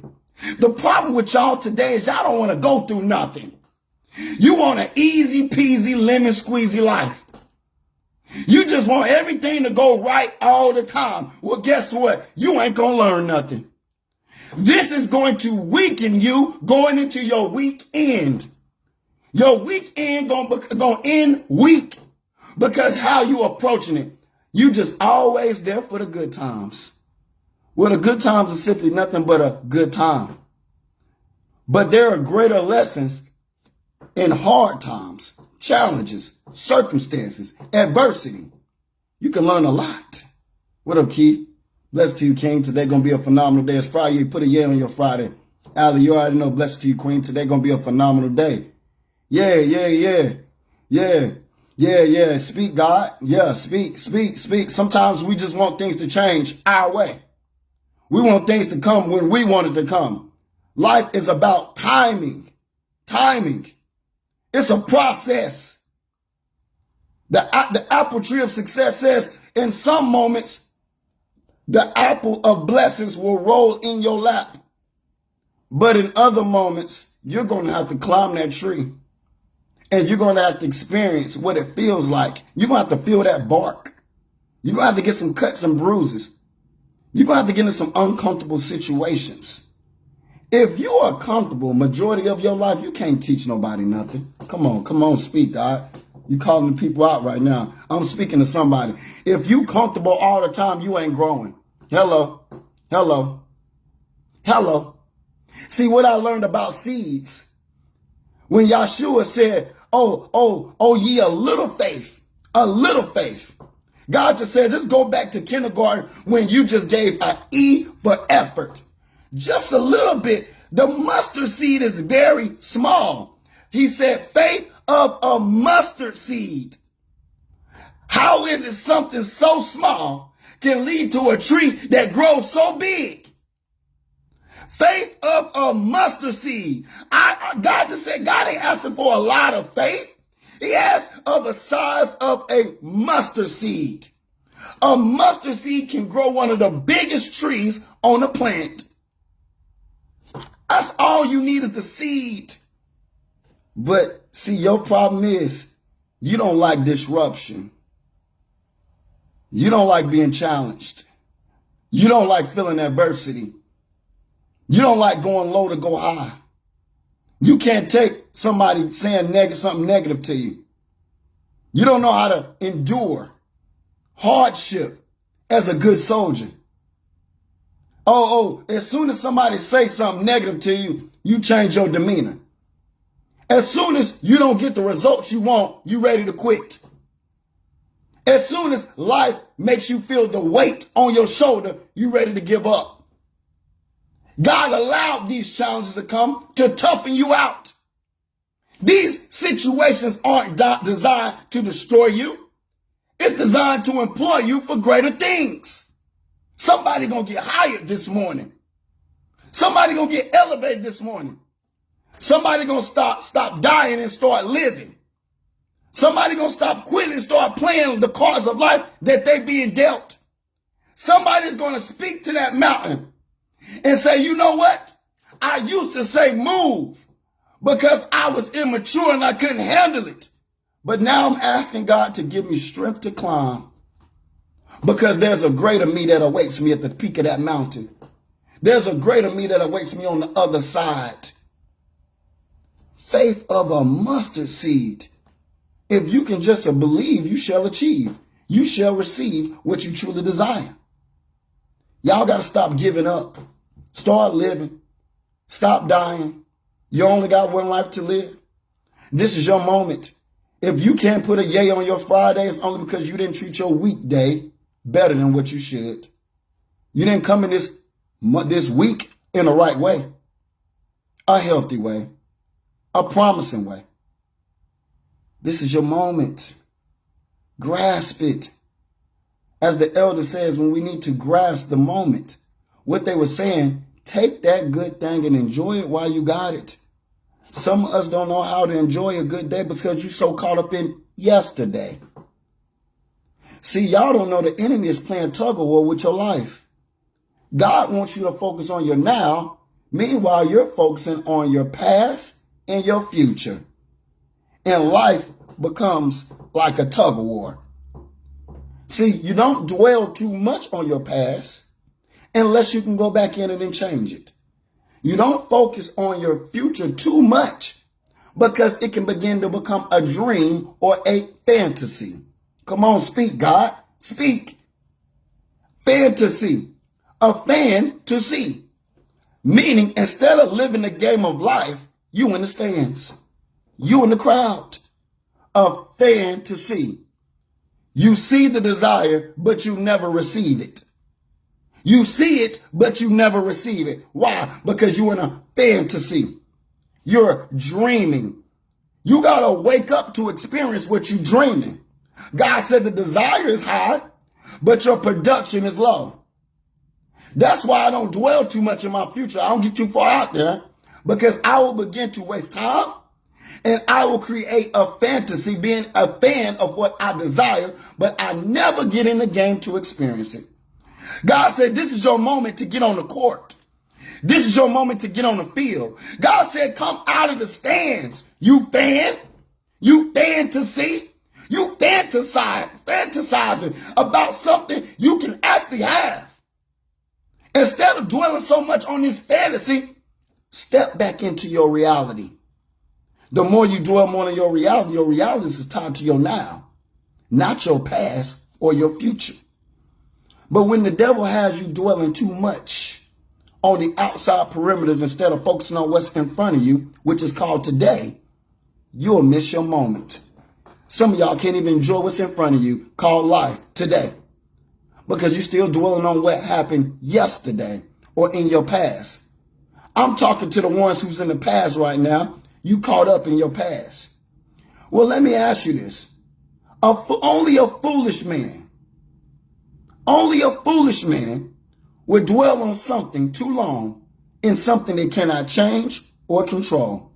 The problem with y'all today is y'all don't want to go through nothing. You want an easy peasy lemon squeezy life. You just want everything to go right all the time. Well, guess what? You ain't going to learn nothing. This is going to weaken you going into your weekend. Your weekend going to end weak. Because how you approaching it, you just always there for the good times. Well, the good times are simply nothing but a good time. But there are greater lessons in hard times, challenges, circumstances, adversity. You can learn a lot. What up, Keith? Blessed to you, King. Today going to be a phenomenal day. It's Friday. Put a yeah on your Friday. Allie, you already know. Blessed to you, Queen. Today going to be a phenomenal day. Yeah. Speak, God. Yeah, speak. Sometimes we just want things to change our way. We want things to come when we want it to come. Life is about timing. It's a process. The apple tree of success says in some moments, the apple of blessings will roll in your lap. But in other moments, you're going to have to climb that tree. And you're going to have to experience what it feels like. You're going to have to feel that bark. You're going to have to get some cuts and bruises. You're going to have to get into some uncomfortable situations. If you are comfortable majority of your life, you can't teach nobody nothing. Come on, speak, God. You calling the people out right now. I'm speaking to somebody. If you comfortable all the time, you ain't growing. Hello. See what I learned about seeds. When Yahshua said, oh, ye a little faith. God just said, just go back to kindergarten when you just gave an E for effort. Just a little bit. The mustard seed is very small. He said, faith of a mustard seed. How is it something so small can lead to a tree that grows so big? Faith of a mustard seed. God just said God ain't asking for a lot of faith. He asked of the size of a mustard seed. A mustard seed can grow one of the biggest trees on the planet. That's all you need is the seed. But see, your problem is you don't like disruption. You don't like being challenged. You don't like feeling adversity. You don't like going low to go high. You can't take somebody saying something negative to you. You don't know how to endure hardship as a good soldier. As soon as somebody says something negative to you, you change your demeanor. As soon as you don't get the results you want, you ready to quit. As soon as life makes you feel the weight on your shoulder, you ready to give up. God allowed these challenges to come to toughen you out. These situations aren't designed to destroy you. It's designed to employ you for greater things. Somebody gonna get hired this morning. Somebody gonna get elevated this morning. Somebody gonna stop dying and start living. Somebody gonna stop quitting and start playing the cards of life that they being dealt. Somebody's gonna speak to that mountain and say, you know what? I used to say move because I was immature and I couldn't handle it. But now I'm asking God to give me strength to climb because there's a greater me that awaits me at the peak of that mountain. There's a greater me that awaits me on the other side. Faith of a mustard seed. If you can just believe, you shall achieve. You shall receive what you truly desire. Y'all got to stop giving up. Start living. Stop dying. You only got one life to live. This is your moment. If you can't put a yay on your Friday, it's only because you didn't treat your weekday better than what you should. You didn't come in this week in the right way, a healthy way, a promising way. This is your moment. Grasp it. As the elder says, when we need to grasp the moment, what they were saying, take that good thing and enjoy it while you got it. Some of us don't know how to enjoy a good day because you're so caught up in yesterday. See, y'all don't know the enemy is playing tug of war with your life. God wants you to focus on your now. Meanwhile, you're focusing on your past and your future. And life becomes like a tug of war. See, you don't dwell too much on your past unless you can go back in it and change it. You don't focus on your future too much because it can begin to become a dream or a fantasy. Come on, speak, God. Speak. Fantasy. A fan to see. Meaning, instead of living the game of life, you in the stands. You in the crowd. A fan to see. You see the desire, but you never receive it. You see it, but you never receive it. Why? Because you're in a fantasy. You're dreaming. You got to wake up to experience what you're dreaming. God said the desire is high, but your production is low. That's why I don't dwell too much in my future. I don't get too far out there because I will begin to waste time and I will create a fantasy being a fan of what I desire, but I never get in the game to experience it. God said, this is your moment to get on the court. This is your moment to get on the field. God said, come out of the stands. You fantasy, you fantasizing about something you can actually have. Instead of dwelling so much on this fantasy, step back into your reality. The more you dwell more on your reality is tied to your now, not your past or your future. But when the devil has you dwelling too much on the outside perimeters instead of focusing on what's in front of you, which is called today, you'll miss your moment. Some of y'all can't even enjoy what's in front of you, called life, today, because you're still dwelling on what happened yesterday or in your past. I'm talking to the ones who's in the past right now. You caught up in your past. Well, let me ask you this. Only a foolish man would dwell on something too long in something they cannot change or control.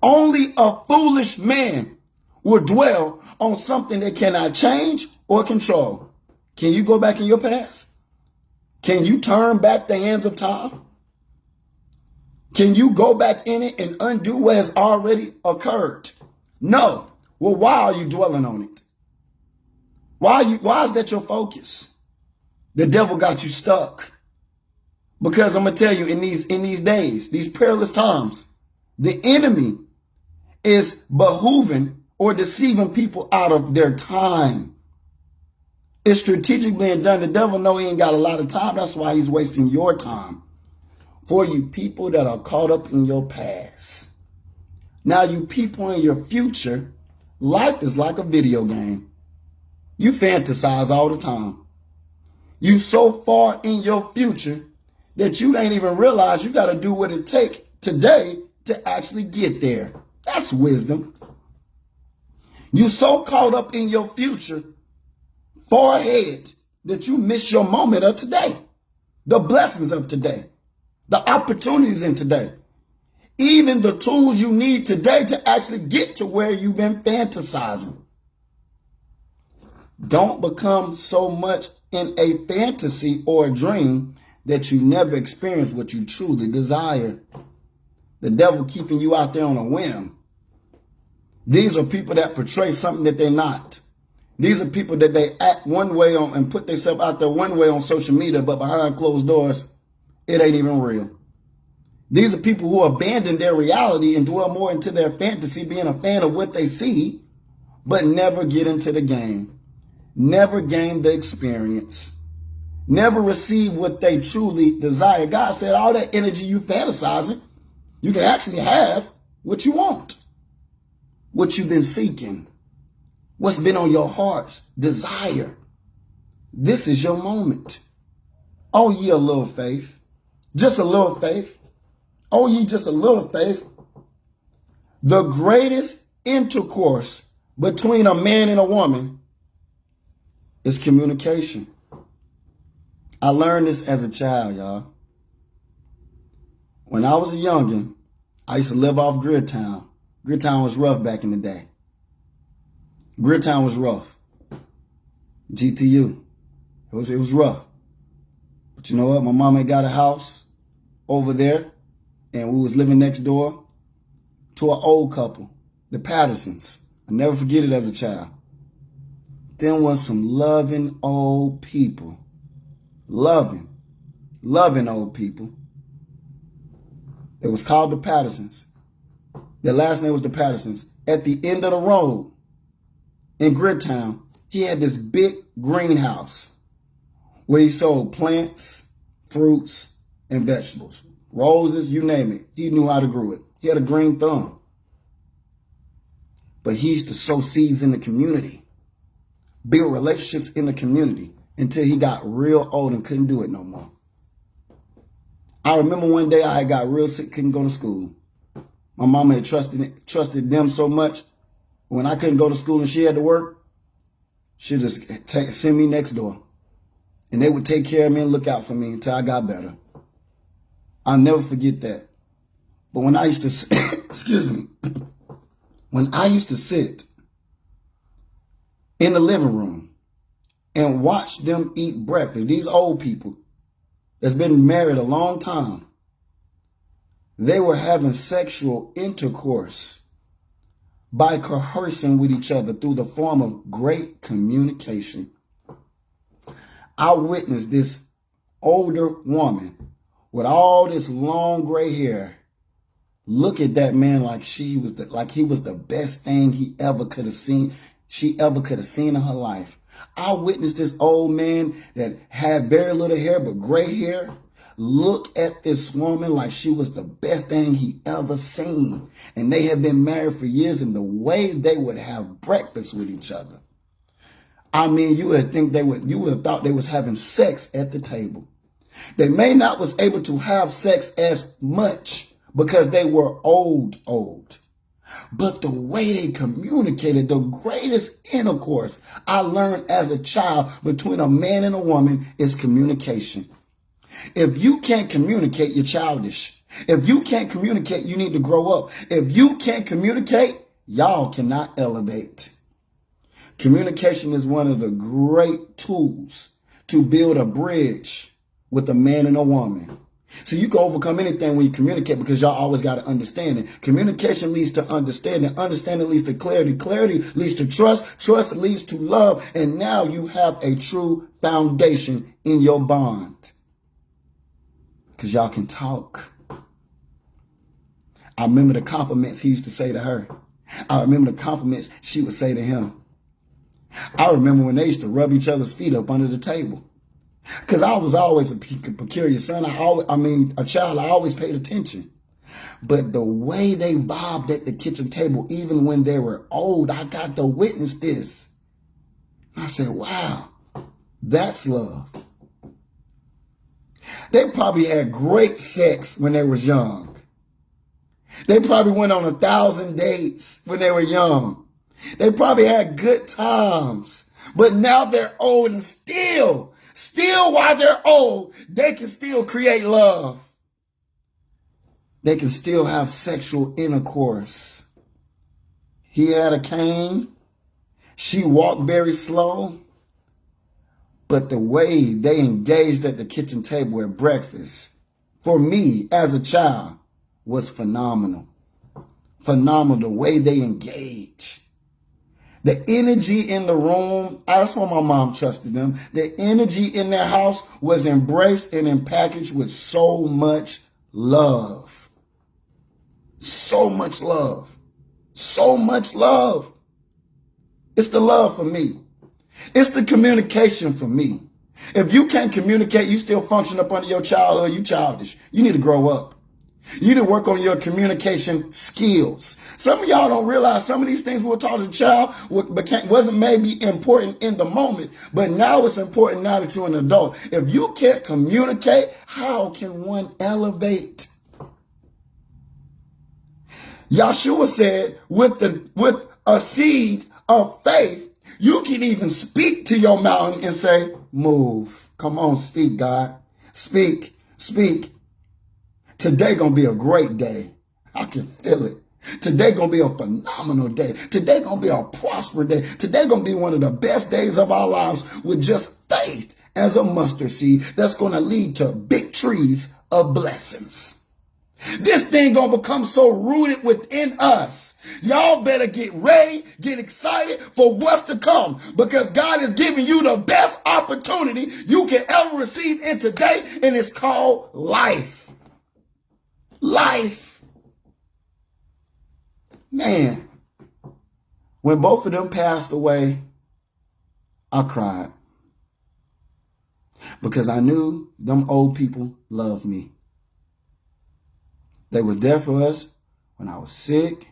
Only a foolish man will dwell on something they cannot change or control. Can you go back in your past? Can you turn back the hands of time? Can you go back in it and undo what has already occurred? No. Well, why are you dwelling on it? Why is that your focus? The devil got you stuck. Because I'm going to tell you, in these days, these perilous times, the enemy is behooving or deceiving people out of their time. It's strategically being done. The devil know he ain't got a lot of time. That's why he's wasting your time. For you people that are caught up in your past. Now you people in your future, life is like a video game. You fantasize all the time. You so far in your future that you ain't even realize you got to do what it takes today to actually get there. That's wisdom. You so caught up in your future, far ahead, that you miss your moment of today, the blessings of today, the opportunities in today, even the tools you need today to actually get to where you've been fantasizing. Don't become so much in a fantasy or a dream that you never experience what you truly desire. The devil keeping you out there on a whim. These are people that portray something that they're not. These are people that they act one way on and put themselves out there one way on social media, but behind closed doors, it ain't even real. These are people who abandon their reality and dwell more into their fantasy, being a fan of what they see, but never get into the game. Never gain the experience. Never receive what they truly desire. God said all that energy you fantasizing, you can actually have what you want. What you've been seeking. What's been on your heart's desire. This is your moment. Oh, ye a little faith. Just a little faith. Oh, ye just a little faith. The greatest intercourse between a man and a woman is communication. I learned this as a child, y'all. When I was a youngin', I used to live off Gridtown. Gridtown was rough back in the day. Gridtown was rough. GTU. It was rough. But you know what? My mom had got a house over there, and we was living next door to an old couple, the Pattersons. I never forget it as a child. Them was some loving old people. Loving old people. It was called the Pattersons. Their last name was the Pattersons. At the end of the road in Gridtown, he had this big greenhouse where he sold plants, fruits, and vegetables. Roses, you name it. He knew how to grow it. He had a green thumb. But he used to sow seeds in the community, build relationships in the community until he got real old and couldn't do it no more. I remember one day I got real sick, couldn't go to school. My mama had trusted them so much. When I couldn't go to school and she had to work, she'd just send me next door. And they would take care of me and look out for me until I got better. I'll never forget that. But when I used to, excuse me, when I used to sit in the living room and watch them eat breakfast, these old people that's been married a long time, they were having sexual intercourse by coercing with each other through the form of great communication. I witnessed this older woman with all this long gray hair look at that man like he was the best thing he ever could have seen. She ever could have seen in her life. I witnessed this old man that had very little hair but gray hair look at this woman like she was the best thing he ever seen. And they had been married for years, and the way they would have breakfast with each other. I mean, you would have thought they was having sex at the table. They may not was able to have sex as much because they were old. But the way they communicated, the greatest intercourse I learned as a child between a man and a woman is communication. If you can't communicate, you're childish. If you can't communicate, you need to grow up. If you can't communicate, y'all cannot elevate. Communication is one of the great tools to build a bridge with a man and a woman. So you can overcome anything when you communicate, because y'all always got to understand it. Communication leads to understanding. Understanding leads to clarity. Clarity leads to trust. Trust leads to love. And now you have a true foundation in your bond, because y'all can talk. I remember the compliments he used to say to her. I remember the compliments she would say to him. I remember when they used to rub each other's feet up under the table. Because I was always a peculiar son. A child, I always paid attention. But the way they vibed at the kitchen table, even when they were old, I got to witness this. I said, wow, that's love. They probably had great sex when they was young. They probably went on 1,000 dates when they were young. They probably had good times. But now they're old, and still while they're old, they can still create love. They can still have sexual intercourse. He had a cane. She walked very slow. But the way they engaged at the kitchen table at breakfast, for me as a child, was phenomenal. Phenomenal, the way they engaged. The energy in the room, that's why my mom trusted them. The energy in their house was embraced and packaged with so much love. So much love. So much love. It's the love for me. It's the communication for me. If you can't communicate, you still function up under your childhood, you childish. You need to grow up. You need to work on your communication skills. Some of y'all don't realize some of these things we were taught as a child wasn't maybe important in the moment, but now it's important now that you're an adult. If you can't communicate, how can one elevate? Yahshua said, with a seed of faith, you can even speak to your mountain and say, move. Come on, speak, God. Speak, speak. Today gonna be a great day. I can feel it. Today gonna be a phenomenal day. Today gonna be a prosperous day. Today gonna be one of the best days of our lives, with just faith as a mustard seed that's gonna lead to big trees of blessings. This thing gonna become so rooted within us. Y'all better get ready, get excited for what's to come, because God is giving you the best opportunity you can ever receive in today, and it's called life. Life. Man, when both of them passed away, I cried, because I knew them old people loved me. They were there for us when I was sick.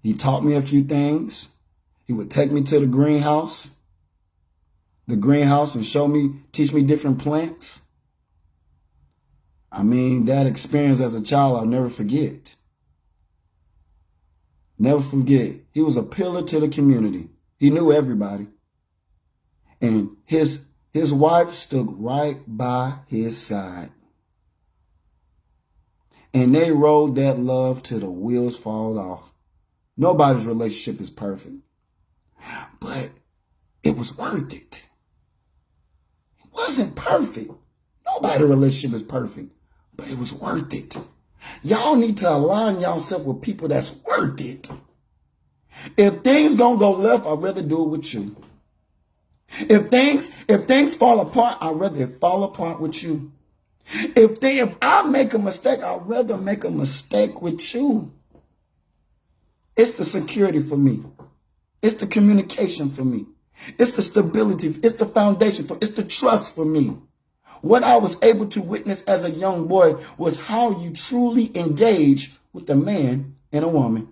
He taught me a few things. He would take me to the greenhouse and teach me different plants. I mean, that experience as a child, I'll never forget. Never forget. He was a pillar to the community. He knew everybody. And his wife stood right by his side. And they rode that love till the wheels fall off. Nobody's relationship is perfect, but it was worth it. It wasn't perfect. Nobody's relationship is perfect, but it was worth it. Y'all need to align yourself with people that's worth it. If things gonna go left, I'd rather do it with you. If things fall apart, I'd rather it fall apart with you. If I make a mistake, I'd rather make a mistake with you. It's the security for me. It's the communication for me. It's the stability. It's the foundation it's the trust for me. What I was able to witness as a young boy was how you truly engage with a man and a woman.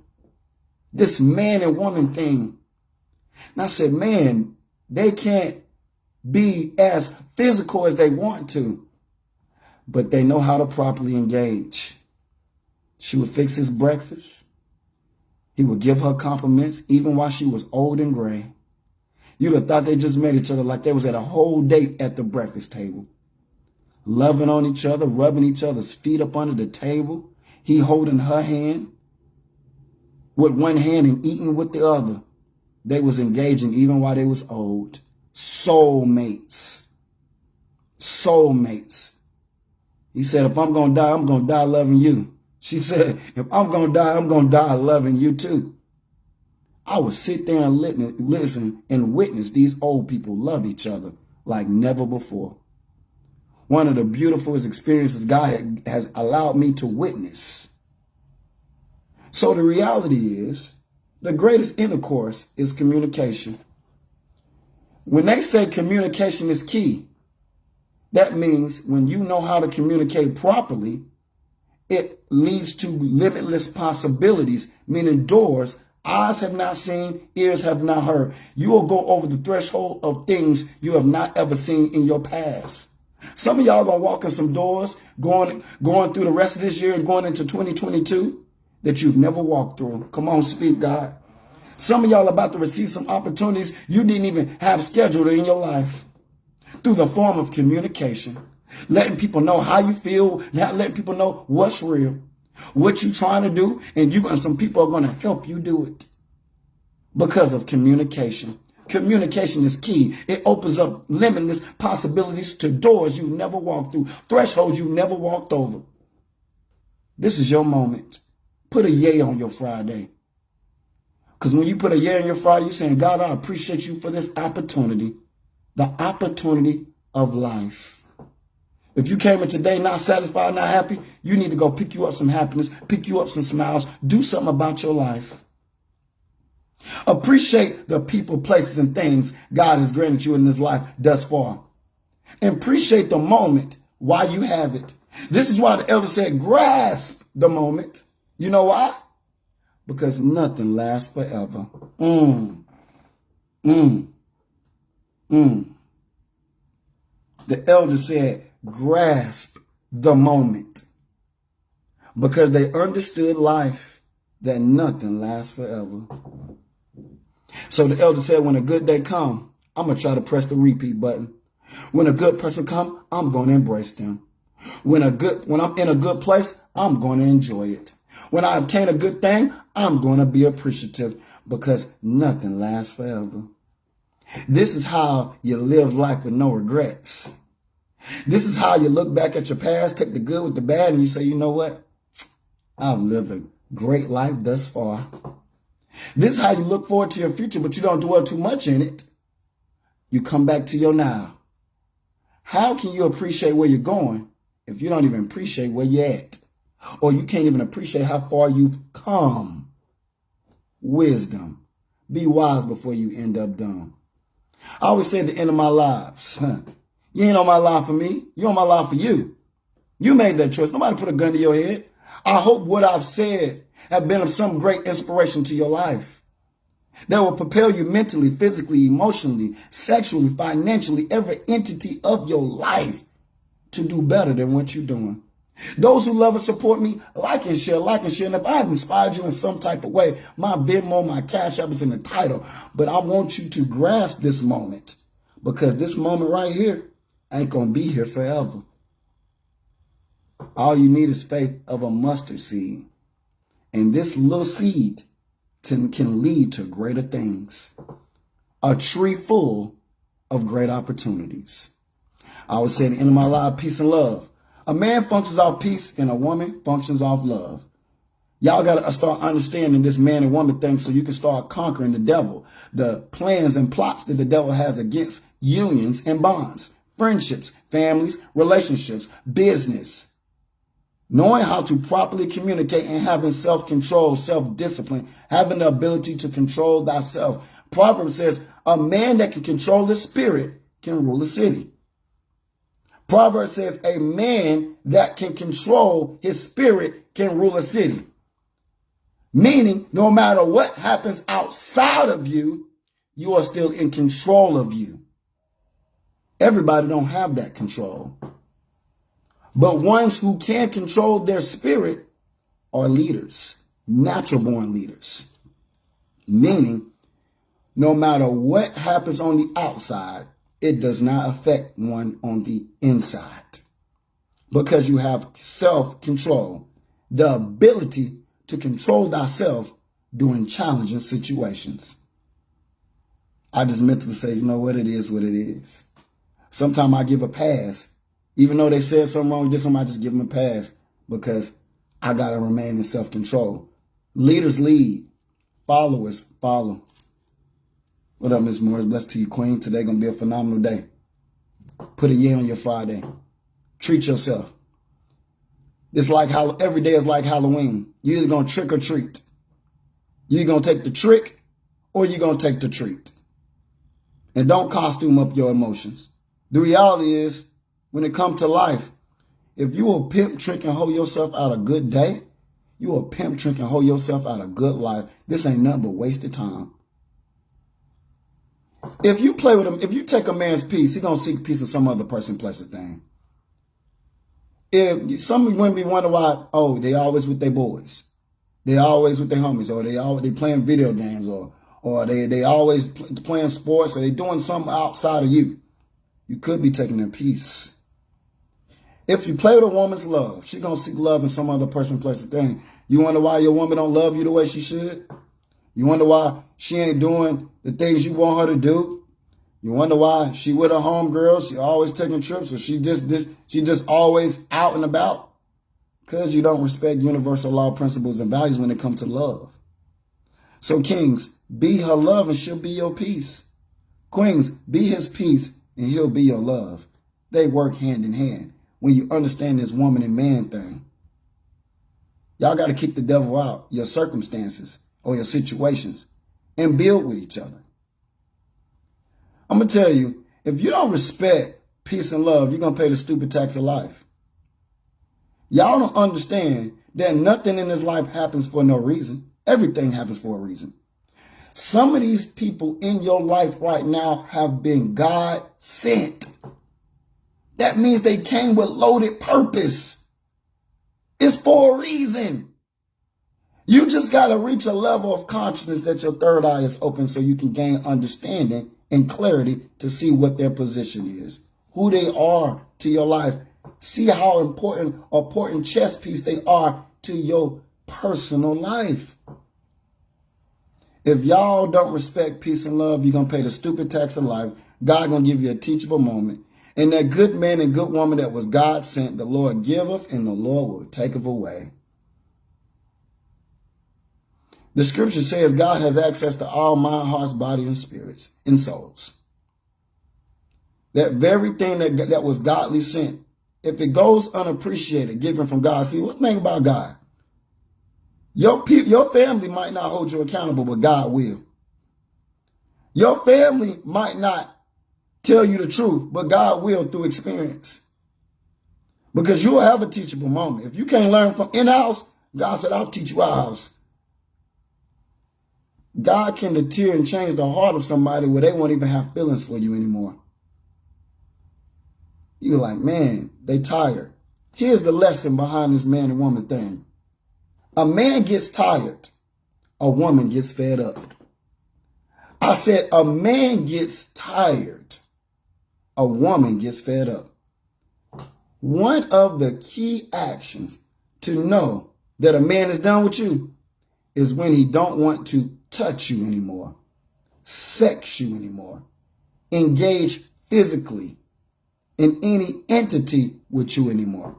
This man and woman thing. And I said, man, they can't be as physical as they want to, but they know how to properly engage. She would fix his breakfast. He would give her compliments, even while she was old and gray. You'd have thought they just met each other like they was at a whole date at the breakfast table. loving on each other, rubbing each other's feet up under the table. He holding her hand with one hand and eating with the other. They was engaging even while they was old. Soulmates. Soulmates. He said, if I'm going to die, I'm going to die loving you. She said, if I'm going to die, I'm going to die loving you too. I would sit there and listen and witness these old people love each other like never before. One of the beautifulest experiences God has allowed me to witness. So the reality is, the greatest intercourse is communication. When they say communication is key, that means when you know how to communicate properly, it leads to limitless possibilities, meaning doors eyes have not seen, ears have not heard. You will go over the threshold of things you have not ever seen in your past. Some of y'all gonna walk in some doors going through the rest of this year and going into 2022 that you've never walked through. Come on, speak, God. Some of y'all about to receive some opportunities you didn't even have scheduled in your life through the form of communication, letting people know how you feel, letting people know what's real, what you're trying to do, and some people are going to help you do it because of communication. Communication is key. It opens up limitless possibilities to doors you never walked through, thresholds you never walked over. This is your moment. Put a yay on your Friday. Because when you put a yay on your Friday, you're saying, God, I appreciate you for this opportunity, the opportunity of life. If you came in today not satisfied, not happy, you need to go pick you up some happiness, pick you up some smiles, do something about your life. Appreciate the people, places, and things God has granted you in this life thus far. And appreciate the moment while you have it. This is why the elder said, grasp the moment. You know why? Because nothing lasts forever. The elder said, grasp the moment. Because they understood life, that nothing lasts forever. So the elder said, when a good day come, I'm going to try to press the repeat button. When a good person come, I'm going to embrace them. When I'm in a good place, I'm going to enjoy it. When I obtain a good thing, I'm going to be appreciative because nothing lasts forever. This is how you live life with no regrets. This is how you look back at your past, take the good with the bad, and you say, you know what? I've lived a great life thus far. This is how you look forward to your future, but you don't dwell too much in it. You come back to your now. How can you appreciate where you're going if you don't even appreciate where you're at? Or you can't even appreciate how far you've come? Wisdom. Be wise before you end up dumb. I always say at the end of my lives, you ain't on my line for me. You're on my line for you. You made that choice. Nobody put a gun to your head. I hope what I've said have been of some great inspiration to your life that will propel you mentally, physically, emotionally, sexually, financially, every entity of your life to do better than what you're doing. Those who love and support me, like and share. And if I've inspired you in some type of way, my Venmo, my Cash App is in the title. But I want you to grasp this moment because this moment right here ain't going to be here forever. All you need is faith of a mustard seed. And this little seed can lead to greater things. A tree full of great opportunities. I always say at the end of my life, peace and love. A man functions off peace and a woman functions off love. Y'all got to start understanding this man and woman thing so you can start conquering the devil. The plans and plots that the devil has against unions and bonds, friendships, families, relationships, business. Knowing how to properly communicate and having self-control, self-discipline, having the ability to control thyself. Proverbs says, a man that can control his spirit can rule a city. Proverbs says, a man that can control his spirit can rule a city. Meaning, no matter what happens outside of you, you are still in control of you. Everybody don't have that control. But ones who can control their spirit are leaders, natural born leaders. Meaning, no matter what happens on the outside, it does not affect one on the inside. because you have self-control, the ability to control thyself during challenging situations. I just meant to say, you know what, it is what it is. Sometimes I give a pass. Even though they said something wrong with this one, I just give them a pass because I got to remain in self-control. Leaders lead. Followers follow. What up, Miss Morris? Blessed to you, Queen. Today going to be a phenomenal day. Put a year on your Friday. Treat yourself. It's like every day is like Halloween. You're either going to trick or treat. You're going to take the trick or you're going to take the treat. And don't costume up your emotions. The reality is, when it comes to life, if you a pimp, trick, and hold yourself out a good day, you a pimp, trick, and hold yourself out a good life. This ain't nothing but wasted time. If you play with him, if you take a man's peace, he going to seek peace in some other person, place, or thing. If some women be wondering why, oh, they always with their boys. They always with their homies, or they playing video games, or they always playing sports, or they doing something outside of you. You could be taking their peace. If you play with a woman's love, she going to seek love in some other person, place, or thing. You wonder why your woman don't love you the way she should? You wonder why she ain't doing the things you want her to do? You wonder why she with her homegirls, she always taking trips, or she just always out and about? Because you don't respect universal law principles and values when it comes to love. So kings, be her love and she'll be your peace. Queens, be his peace and he'll be your love. They work hand in hand when you understand this woman and man thing. Y'all got to kick the devil out, your circumstances or your situations, and build with each other. I'm going to tell you, if you don't respect peace and love, you're going to pay the stupid tax of life. Y'all don't understand that nothing in this life happens for no reason. Everything happens for a reason. Some of these people in your life right now have been God sent. That means they came with loaded purpose. It's for a reason. You just got to reach a level of consciousness that your third eye is open so you can gain understanding and clarity to see what their position is, who they are to your life. See how important chess piece they are to your personal life. If y'all don't respect peace and love, you're going to pay the stupid tax of life. God going to give you a teachable moment. And that good man and good woman that was God sent, the Lord giveth and the Lord will taketh away. The scripture says God has access to all mind, hearts, bodies, and spirits and souls. That very thing that was godly sent, if it goes unappreciated, given from God. See, what's the thing about God? Your family might not hold you accountable, but God will. Your family might not tell you the truth, but God will through experience. Because you'll have a teachable moment. If you can't learn from in-house, God said, I'll teach you out-house. God can deter and change the heart of somebody where they won't even have feelings for you anymore. You're like, man, they tired. Here's the lesson behind this man and woman thing. A man gets tired. A woman gets fed up. I said a man gets tired. A woman gets fed up. One of the key actions to know that a man is done with you is when he don't want to touch you anymore, sex you anymore, engage physically in any entity with you anymore.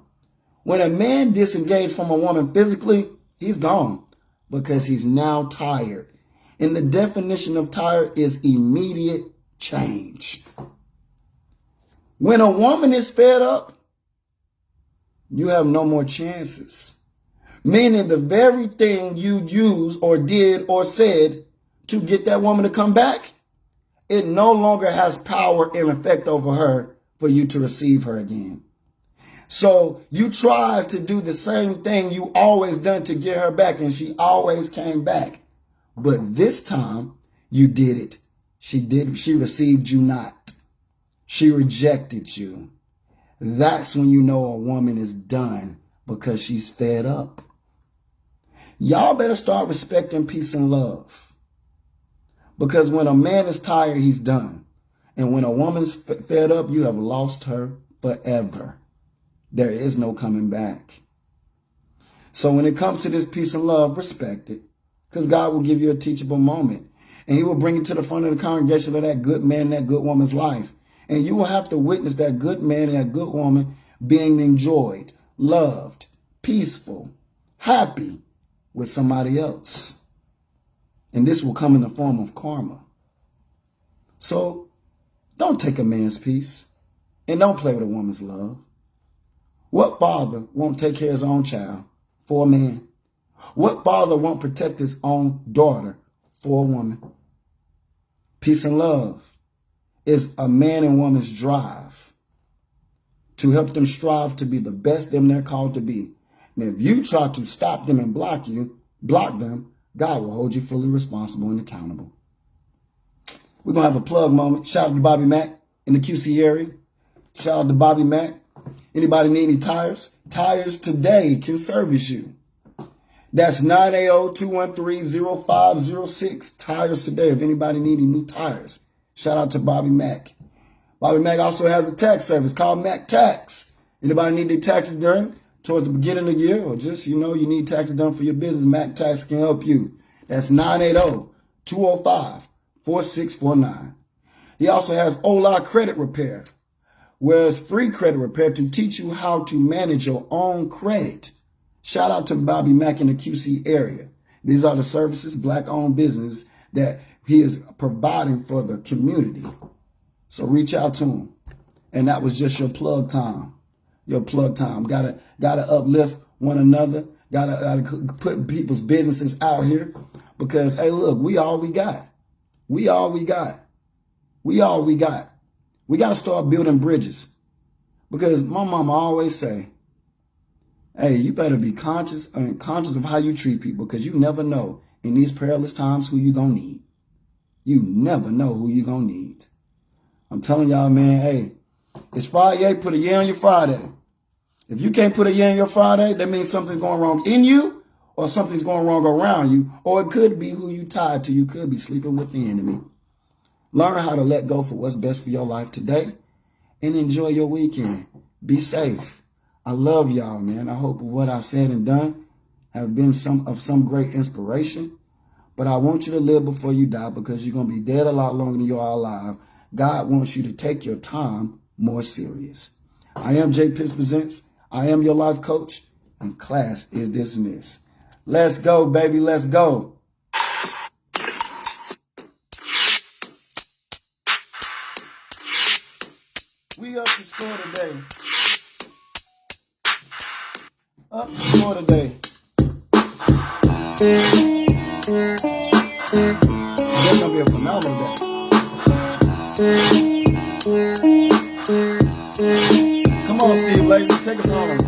When a man disengaged from a woman physically, he's gone because he's now tired. And the definition of tired is immediate change. When a woman is fed up, you have no more chances. Meaning the very thing you used or did or said to get that woman to come back, it no longer has power and effect over her for you to receive her again. So you tried to do the same thing you always done to get her back, and she always came back. But this time you did it. She received you not. She rejected you. That's when you know a woman is done, because she's fed up. Y'all better start respecting peace and love. Because when a man is tired, he's done. And when a woman's fed up, you have lost her forever. there is no coming back. So when it comes to this peace and love, respect it, because God will give you a teachable moment, and he will bring you to the front of the congregation of that good man, that good woman's life. And you will have to witness that good man and that good woman being enjoyed, loved, peaceful, happy with somebody else. And this will come in the form of karma. So don't take a man's peace and don't play with a woman's love. What father won't take care of his own child for a man? What father won't protect his own daughter for a woman? Peace and love is a man and woman's drive to help them strive to be the best them they're called to be. And if you try to stop them and block them, God will hold you fully responsible and accountable. We're going to have a plug moment. Shout out to Bobby Mack in the QC area. Shout out to Bobby Mack. Anybody need any tires? Tires Today can service you. That's 980-213-0506. Tires Today. If anybody need any new tires. Shout out to Bobby Mack. Bobby Mack also has a tax service called Mack Tax. Anybody need their taxes done towards the beginning of the year, or just, you need taxes done for your business, Mack Tax can help you. That's 980-205-4649. He also has Ola Credit Repair, where it's free credit repair to teach you how to manage your own credit. Shout out to Bobby Mack in the QC area. These are the services, black-owned business, that he is providing for the community. So reach out to him. And that was just your plug time. Your plug time. Gotta uplift one another. Gotta put people's businesses out here. Because, hey, look, we all we got. We all we got. We all we got. We got to start building bridges. Because my mama always say, hey, you better be conscious of how you treat people, because you never know in these perilous times who you gonna need. You never know who you gonna need. I'm telling y'all, man, hey, it's Friyay. Put a yeah on your Friday. If you can't put a yeah on your Friday, that means something's going wrong in you, or something's going wrong around you, or it could be who you tied to. You could be sleeping with the enemy. Learn how to let go for what's best for your life today, and enjoy your weekend. Be safe. I love y'all, man. I hope what I said and done have been some great inspiration. But I want you to live before you die, because you're going to be dead a lot longer than you are alive. God wants you to take your time more serious. I am J Pitts Presents. I am your life coach, and class is dismissed. Let's go, baby. Let's go. We up to score today. Up to score today. Today's gonna be a phenomenal day. Come on, Steve Lacy, take us home.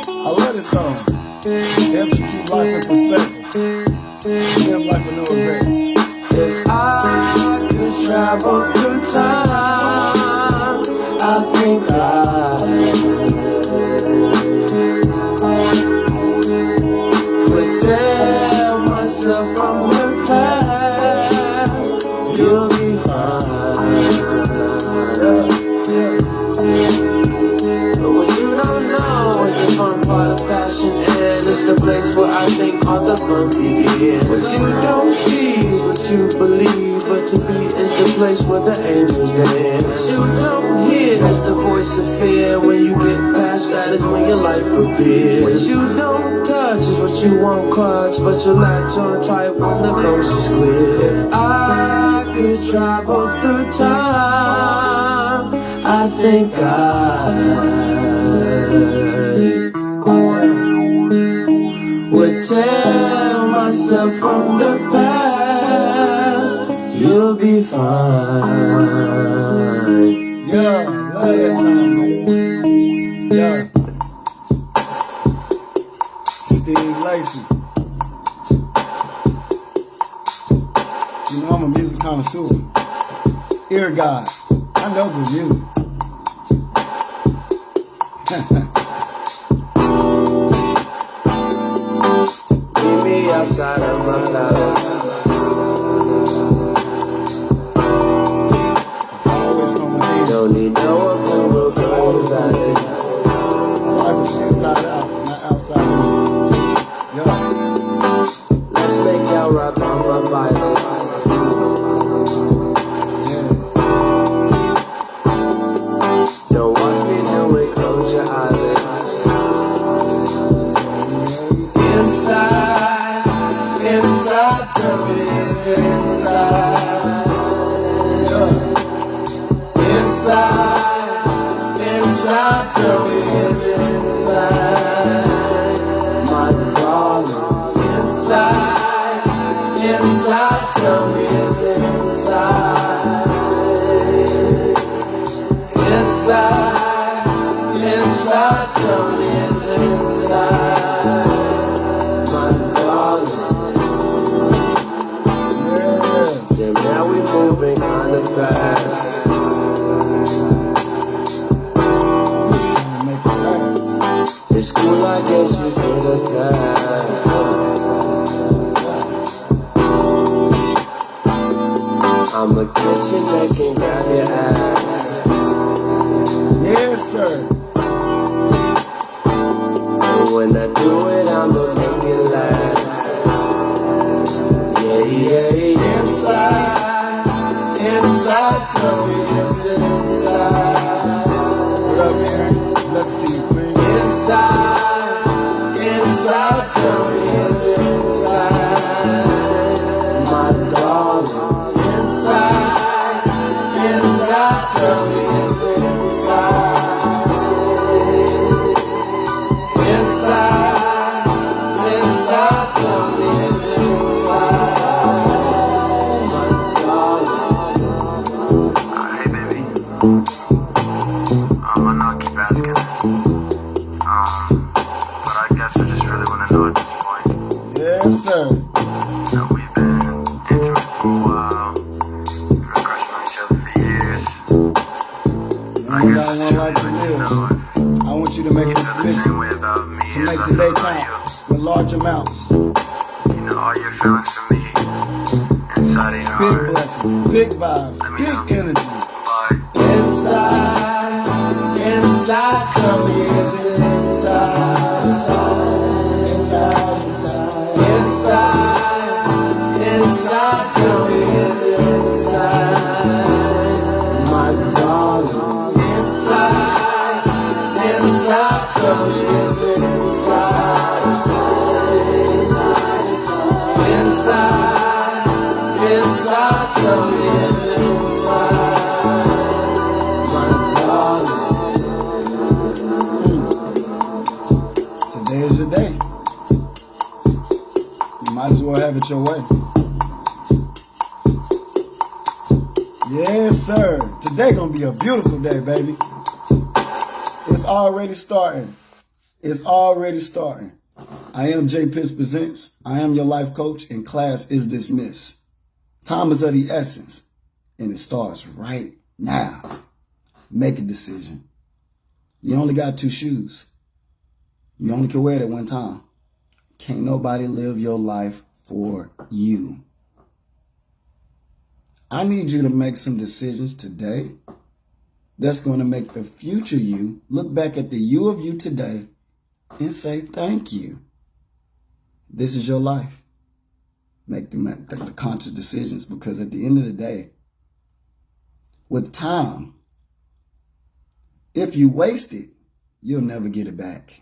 I love this song. It helps you keep life in perspective. Live life with no regrets. If I could travel through time, I think I would tell myself from the past, you'll be fine. But what you don't know is the fun part of fashion, and it's the place where I think all the fun begins. What you don't see is what you believe, but to be is the place where the angels dance. What you don't hear is the voice of fear. When you get past that is when your life appears. What you don't touch is what you won't clutch, but you'll latch on tight when the coast is clear. If I could travel through time, I think I would tell myself from the past, you'll be fine. Yeah, love that song, man. Yeah. Steve Lacy. You know I'm a music connoisseur. Ear God. I know good music. Meet me outside of my house. It's always from within. Don't need no approval, cause I did. Life is inside out, not outside in. Yeah. Let's make out rap on my violence. Don't watch me do it, close your eyelids. Inside, tell me inside. Inside, tell me inside. My darling, inside, tell me inside. Inside, tell me inside. My darling. Yeah, now we moving kinda fast. It's cool, I guess you could have passed. I'ma kiss your neck and grab your ass. Yes, sir. And when I do it, I'ma make it last. Yeah, inside, tell me it's inside. What up, Aaron? Blessed to you, Queen. Inside, tell me it's inside. My darling, inside, tell me it's inside. Inside, tell me it's inside. My darling. Hey, baby. I know I keep asking. But I guess I just really want to know at this point. Yes, sir. That we've been intimate for a while. We've been crushing on each other for years. You only got one life to live. I want you to make this mission to make today count with large amounts. You know all your feelings for me inside of your Big heart. blessings, big vibes, big energy. But Inside, tell me it's inside. Inside, tell me it's inside. My darling, inside, tell me it's inside. Inside, tell me it's inside. My darling. Today is your day. You might as well have it your way. Yes, sir. Today gonna be a beautiful day, baby. It's already starting. It's already starting. I am J Pitts Presents. I am your life coach, and class is dismissed. Time is of the essence, and it starts right now. Make a decision. You only got two shoes. You only can wear it at one time. Can't nobody live your life for you. I need you to make some decisions today that's going to make the future you look back at the you of you today and say thank you. This is your life. Make the conscious decisions, because at the end of the day, with time, if you waste it, you'll never get it back.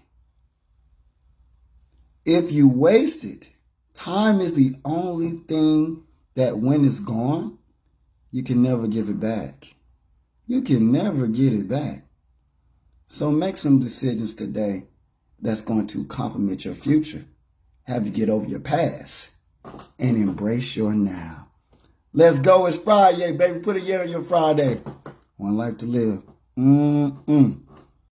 If you waste it, time is the only thing that when it's gone, you can never give it back. You can never get it back. So make some decisions today that's going to complement your future. Have you get over your past and embrace your now. Let's go. It's Friday, baby. Put a year on your Friday. One life to live.